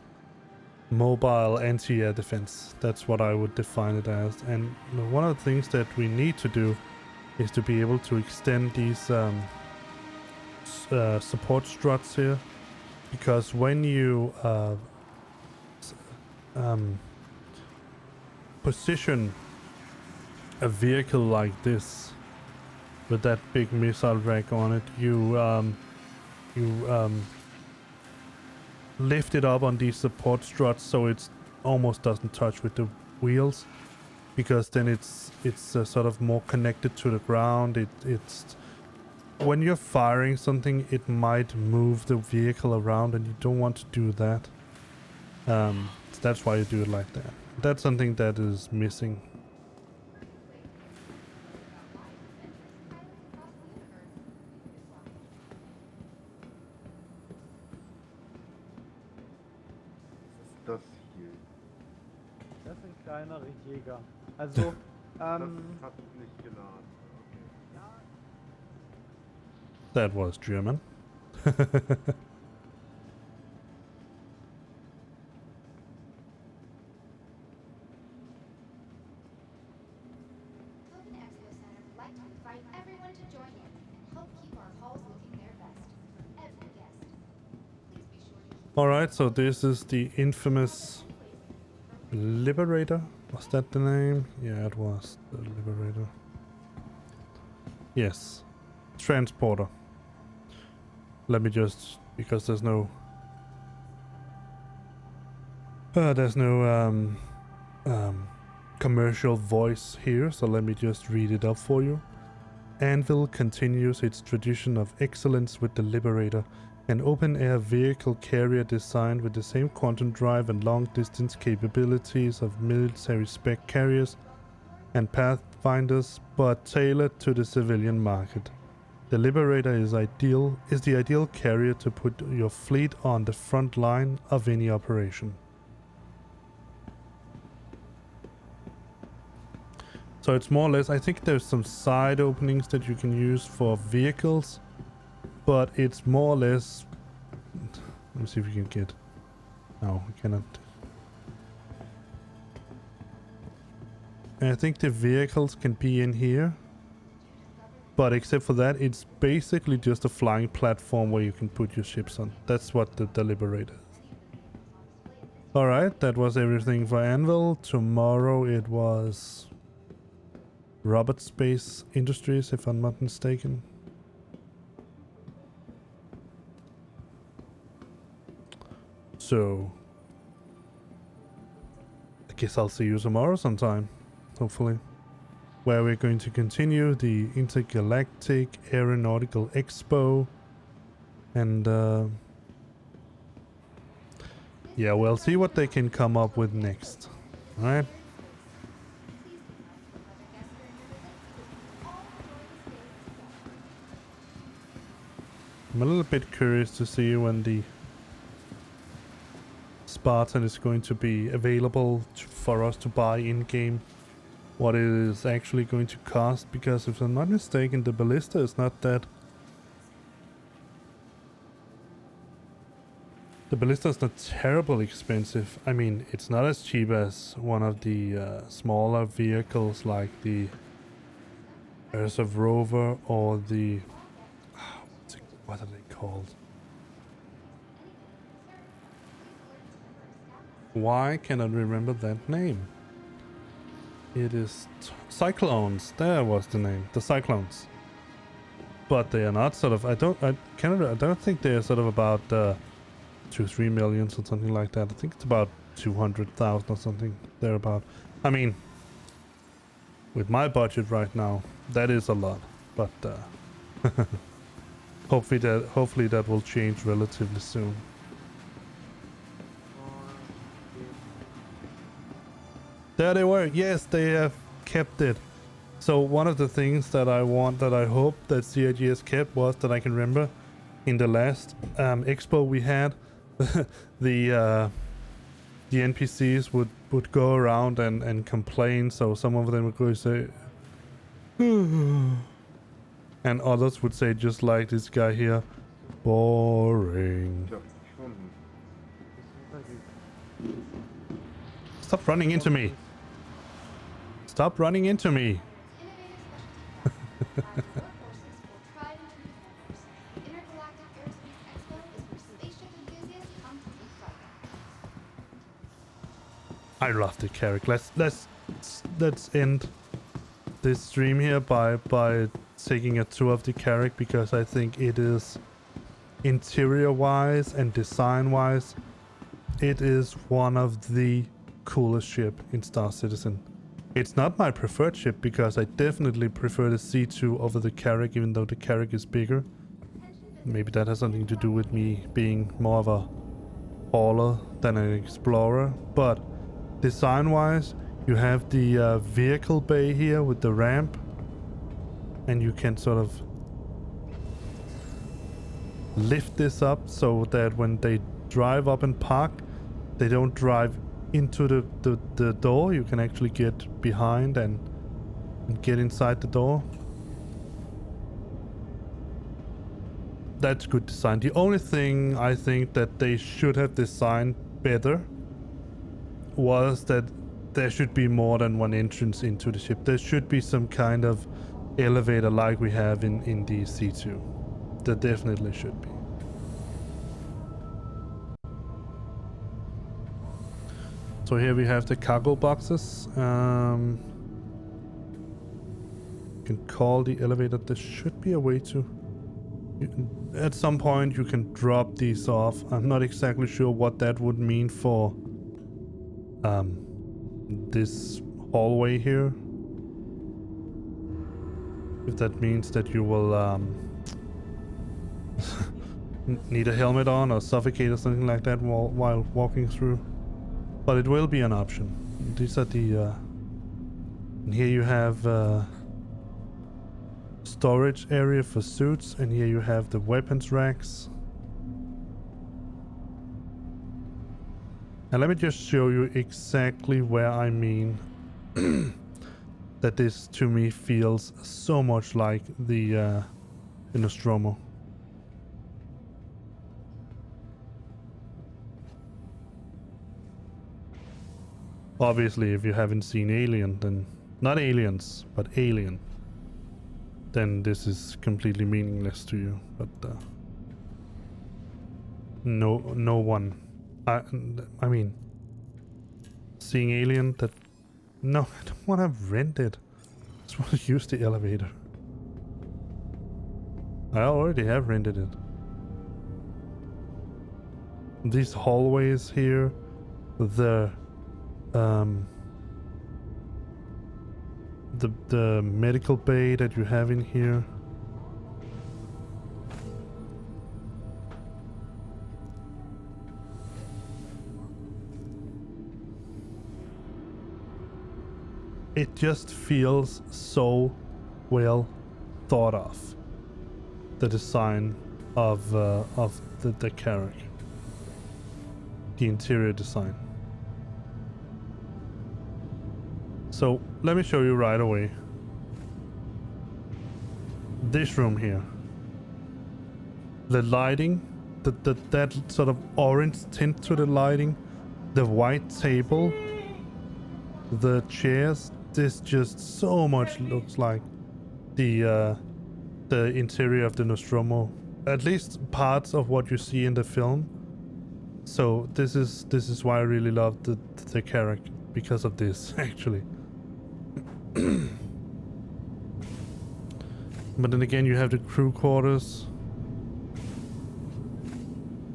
mobile anti-air defense. That's what I would define it as. And one of the things that we need to do is to be able to extend these support struts here, because when you position a vehicle like this with that big missile rack on it, you lift it up on these support struts so it almost doesn't touch with the wheels, because then it's sort of more connected to the ground. It's when you're firing something, it might move the vehicle around, and you don't want to do that. That's why you do it like that. That's something that is missing. Das hier. Das sind kleinere Jäger. Also, Das hat nicht geladen. Okay. That was German. Alright, so this is the infamous Liberator. Was that the name? Yeah, it was the Liberator. Yes. Transporter. Let me just, because there's no commercial voice here, so let me just read it up for you. Anvil continues its tradition of excellence with the Liberator, an open-air vehicle carrier designed with the same quantum drive and long-distance capabilities of military-spec carriers and pathfinders, but tailored to the civilian market. The Liberator is the ideal carrier to put your fleet on the front line of any operation. So it's more or less, I think there's some side openings that you can use for vehicles, but it's more or less, let me see if we can get, no, we cannot. And I think the vehicles can be in here, but except for that, it's basically just a flying platform where you can put your ships on. That's what the Liberator is. Alright, that was everything for Anvil. Tomorrow it was Robert Space Industries, if I'm not mistaken. So I guess I'll see you tomorrow sometime, hopefully, where we're going to continue the Intergalactic Aeronautical Expo, and yeah, we'll see what they can come up with next. Alright. I'm a little bit curious to see when the Spartan is going to be available for us to buy in-game, what it is actually going to cost, because if I'm not mistaken, the ballista is not that... The ballista is not terribly expensive. I mean, it's not as cheap as one of the smaller vehicles like the Earth of Rover or the... what are they called? Why cannot remember that name? It is Cyclones. There was the name. The Cyclones. But they are not sort of... I don't think they are sort of about 2-3 million or something like that. I think it's about 200,000 or something thereabout. I mean, with my budget right now, that is a lot. But hopefully that will change relatively soon. There they were. Yes, they have kept it. So one of the things that I hope that CIGS kept was that I can remember in the last expo we had, the NPCs would go around and complain. So some of them would go say, and others would say, just like this guy here, boring. Ja, schon. Stop running into me. Stop running into me. Innovative specialty pilots for forces will try new maneuvers. Intergalactic Aerospace Expo is where spaceship enthusiasts come to take flight. I love the character. Let's end this stream here by taking a tour of the character, because I think it is interior wise and design wise, it is one of the coolest ship in Star Citizen. It's not my preferred ship, because I definitely prefer the C2 over the Carrack, even though the Carrack is bigger. Maybe that has something to do with me being more of a hauler than an explorer. But design-wise, you have the vehicle bay here with the ramp, and you can sort of lift this up so that when they drive up and park, they don't drive into the door. You can actually get behind and get inside the door. That's good design. The only thing I think that they should have designed better was that there should be more than one entrance into the ship. There should be some kind of elevator like we have in the C2. There definitely should be. So here we have the cargo boxes. You can call the elevator. There should be a way to... at some point you can drop these off. I'm not exactly sure what that would mean for this hallway here. If that means that you will need a helmet on or suffocate or something like that while walking through. But it will be an option. These are the... and here you have storage area for suits, and here you have the weapons racks. And let me just show you exactly where I mean that this to me feels so much like the Nostromo. Obviously, if you haven't seen Alien, then... not Aliens, but Alien, then this is completely meaningless to you. But no one... I mean... seeing Alien, that... no, I don't want to rent it. I just want to use the elevator. I already have rented it. These hallways here, the medical bay that you have in here. It just feels so well thought of. The design of the character, the interior design. So let me show you right away. This room here. The lighting, that sort of orange tint to the lighting, the white table, the chairs. This just so much looks like the interior of the Nostromo. At least parts of what you see in the film. So this is why I really love the character, because of this actually. But then again, you have the crew quarters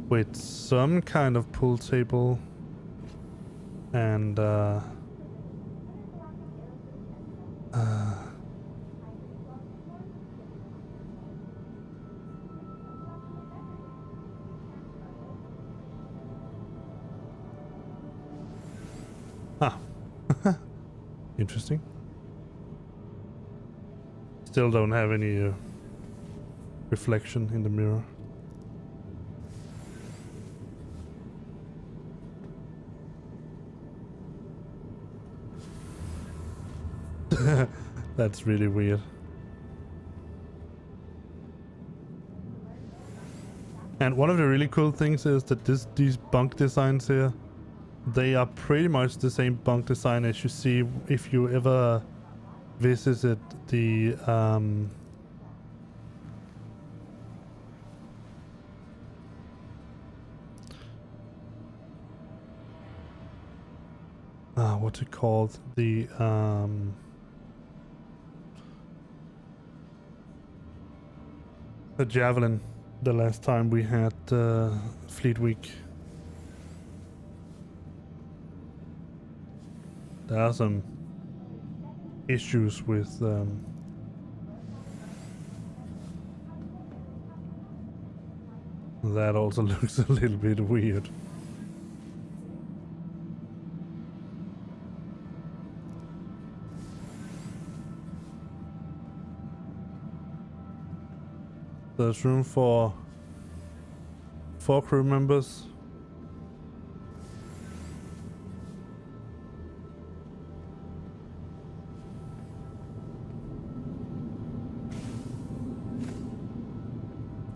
with some kind of pool table and Interesting. Still don't have any reflection in the mirror. That's really weird. And one of the really cool things is that these bunk designs here, they are pretty much the same bunk design as you see if you ever visited the what's it called? The Javelin, the last time we had Fleet Week. There are some issues with that also looks a little bit weird. There's room for 4 crew members.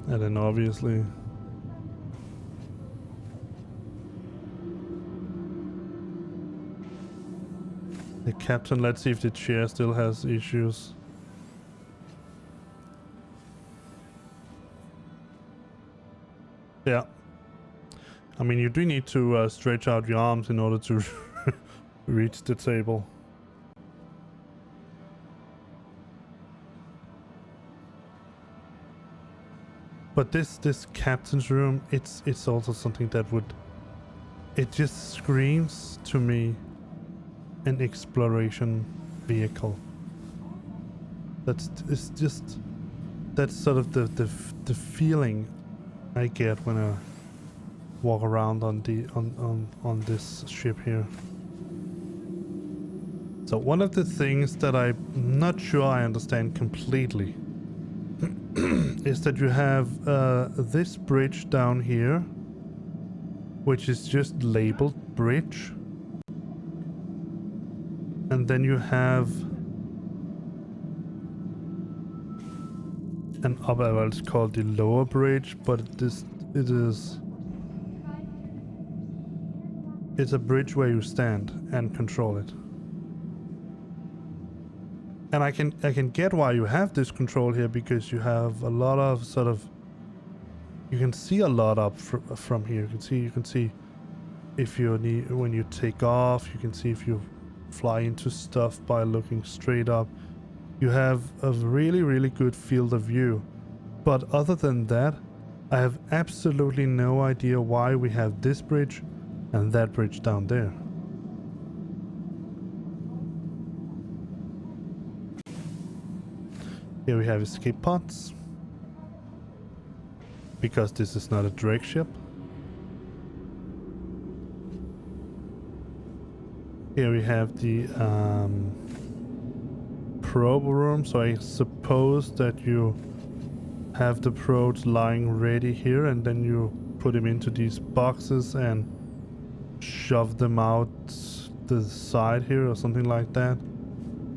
And then obviously the captain. Let's see if the chair still has issues. Yeah. I mean, you do need to stretch out your arms in order to reach the table. But this captain's room, it's also something that would, it just screams to me an exploration vehicle. That's sort of the feeling I get when I walk around on this ship here. So one of the things that I'm not sure I understand completely is that you have this bridge down here, which is just labeled bridge, and then you have an upper, well, it's called the lower bridge, but it's a bridge where you stand and control it. And I can get why you have this control here, because you have a lot of sort of, you can see a lot up from here. You can see if you need, when you take off, you can see if you fly into stuff by looking straight up. You have a really good field of view. But other than that, I have absolutely no idea why we have this bridge and that bridge down there. Here we have escape pods, because this is not a drag ship. Here we have the probe room, so I suppose that you have the probes lying ready here, and then you put them into these boxes and shove them out the side here or something like that.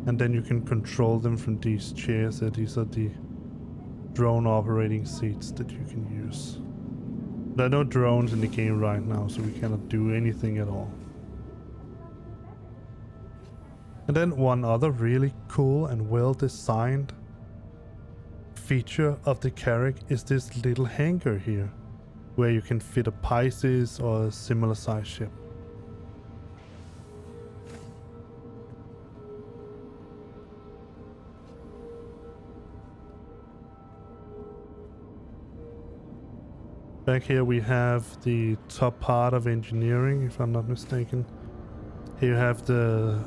And then you can control them from these chairs. These are the drone operating seats that you can use. There are no drones in the game right now, so we cannot do anything at all. And then one other really cool and well designed feature of the Carrack is this little hangar here, where you can fit a Pisces or a similar size ship. Back here we have the top part of engineering, if I'm not mistaken. Here you have the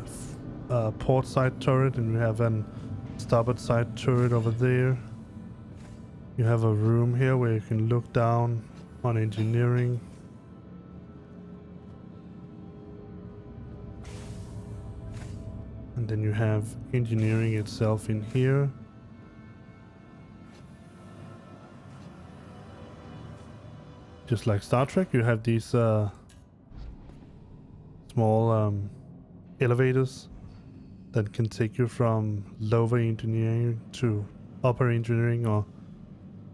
port side turret, and we have an starboard side turret over there. You have a room here where you can look down on engineering. And then you have engineering itself in here. Just like Star Trek, you have these small elevators that can take you from lower engineering to upper engineering, or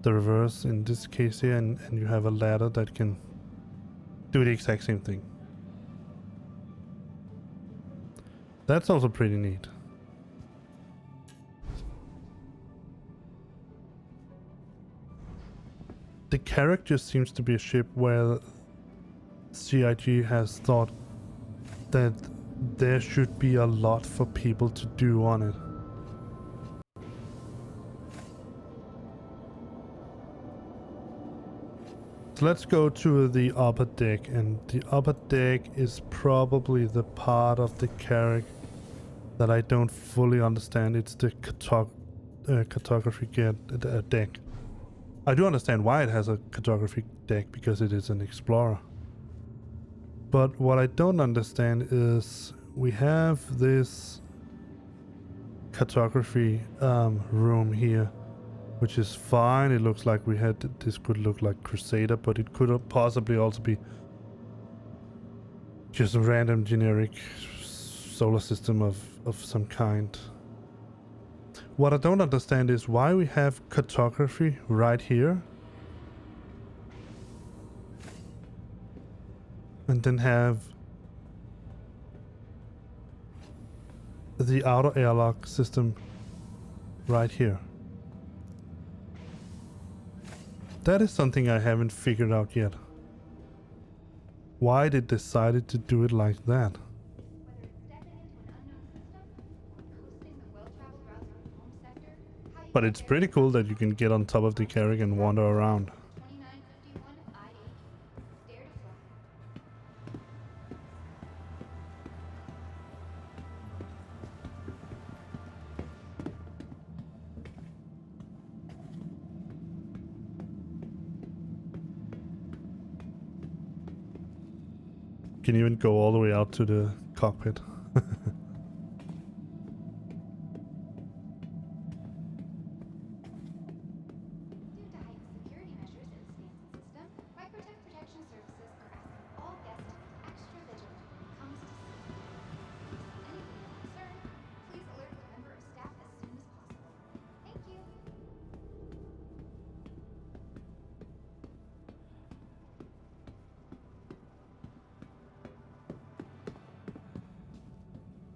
the reverse in this case here, and you have a ladder that can do the exact same thing. That's also pretty neat. The Carrack just seems to be a ship where CIG has thought that there should be a lot for people to do on it. So let's go to the upper deck, and the upper deck is probably the part of the Carrack that I don't fully understand. It's the cartography deck. I do understand why it has a cartography deck, because it is an explorer. But what I don't understand is we have this cartography room here, which is fine. It looks like we had this could look like Crusader, but it could possibly also be just a random generic solar system of some kind. What I don't understand is why we have cartography right here and then have the outer airlock system right here. That is something I haven't figured out yet. Why they decided to do it like that? But it's pretty cool that you can get on top of the Carrack and wander around. You can even go all the way out to the cockpit.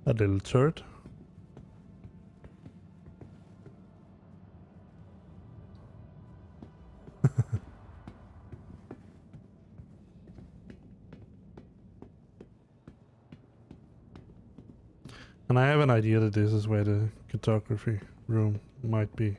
A little turret. And I have an idea that this is where the cartography room might be.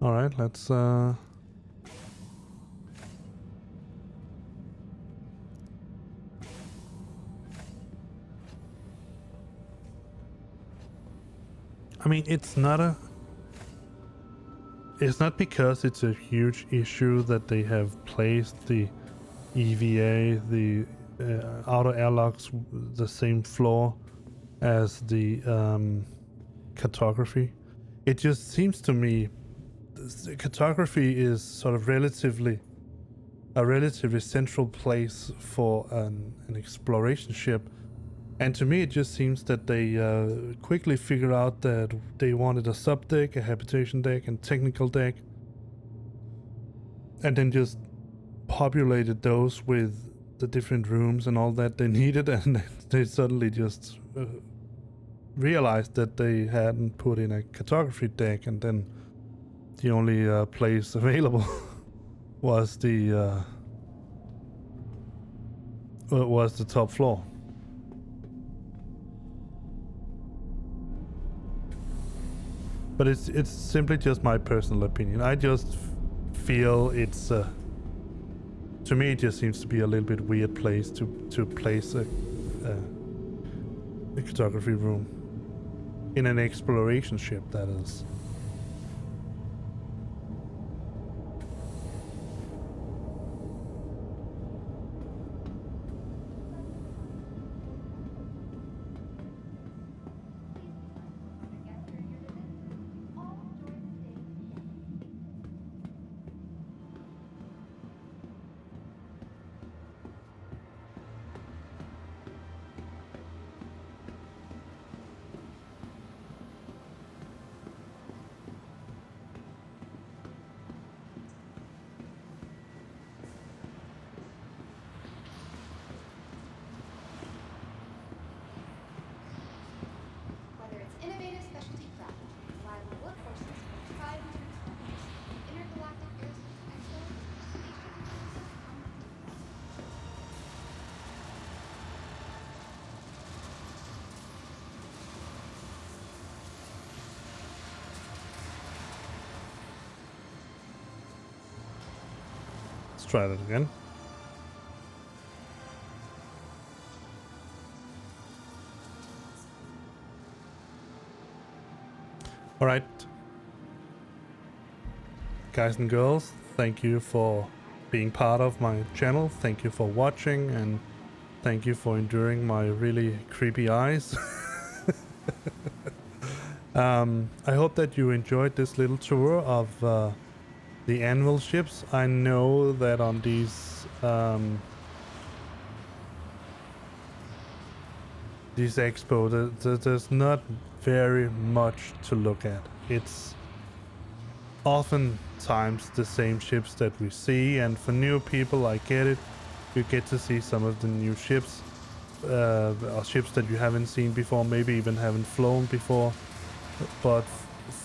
All right, let's I mean, it's not because it's a huge issue that they have placed the EVA, the outer airlocks, the same floor as the cartography. It just seems to me the cartography is sort of a relatively central place for an exploration ship, and to me it just seems that they quickly figured out that they wanted a sub deck, a habitation deck, and technical deck, and then just populated those with the different rooms and all that they needed, and they suddenly just realized that they hadn't put in a cartography deck, and then the only place available was the top floor. But it's simply just my personal opinion. I just feel it's to me it just seems to be a little bit weird place to place a cartography room in an exploration ship, that is. try that again. Alright. Guys and girls, thank you for being part of my channel. Thank you for watching, and thank you for enduring my really creepy eyes. I hope that you enjoyed this little tour of the Anvil ships. I know that on these expo, there's not very much to look at. It's oftentimes the same ships that we see, and for new people, I get it. You get to see some of the new ships, or ships that you haven't seen before, maybe even haven't flown before. But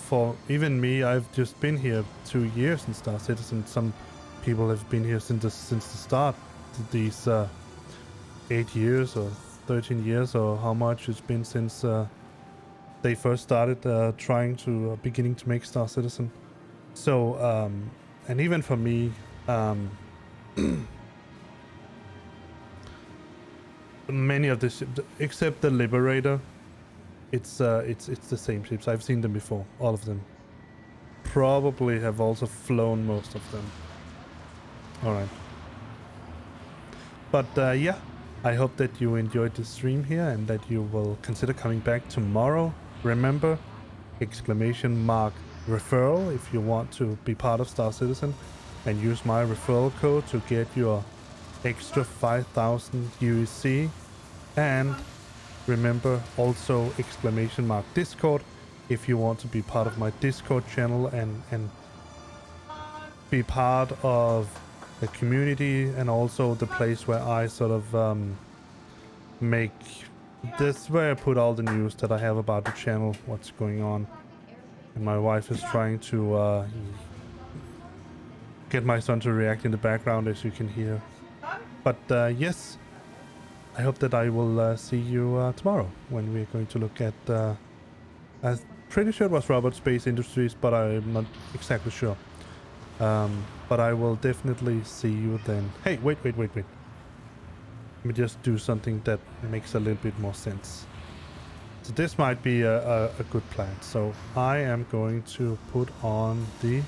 for even me, I've just been here 2 years in Star Citizen. Some people have been here since the start. These 8 years or 13 years, or how much it's been since they first started beginning to make Star Citizen. So, and even for me, many of the ships, except the Liberator, it's the same ships. I've seen them before, all of them. Probably have also flown most of them. All right. But yeah, I hope that you enjoyed the stream here and that you will consider coming back tomorrow. Remember, !referral if you want to be part of Star Citizen, and use my referral code to get your extra 5,000 UEC. And remember also !Discord if you want to be part of my Discord channel and be part of the community, and also the place where I sort of make this, where I put all the news that I have about the channel, what's going on. And my wife is trying to get my son to react in the background, as you can hear. But yes, I hope that I will see you tomorrow when we're going to look at I'm pretty sure it was Robert Space Industries, but I'm not exactly sure. But I will definitely see you then. Hey, wait. Let me just do something that makes a little bit more sense. So this might be a good plan. So I am going to put on the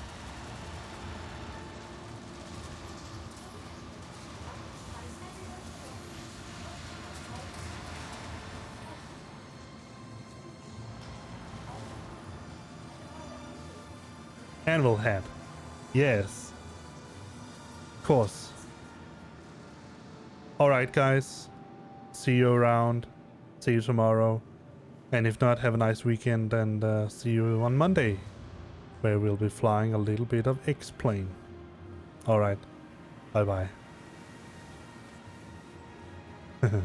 Anvil hat. Yes. Of course. Alright guys. See you around. See you tomorrow. And if not, have a nice weekend, and see you on Monday, where we'll be flying a little bit of X-Plane. Alright. Bye bye.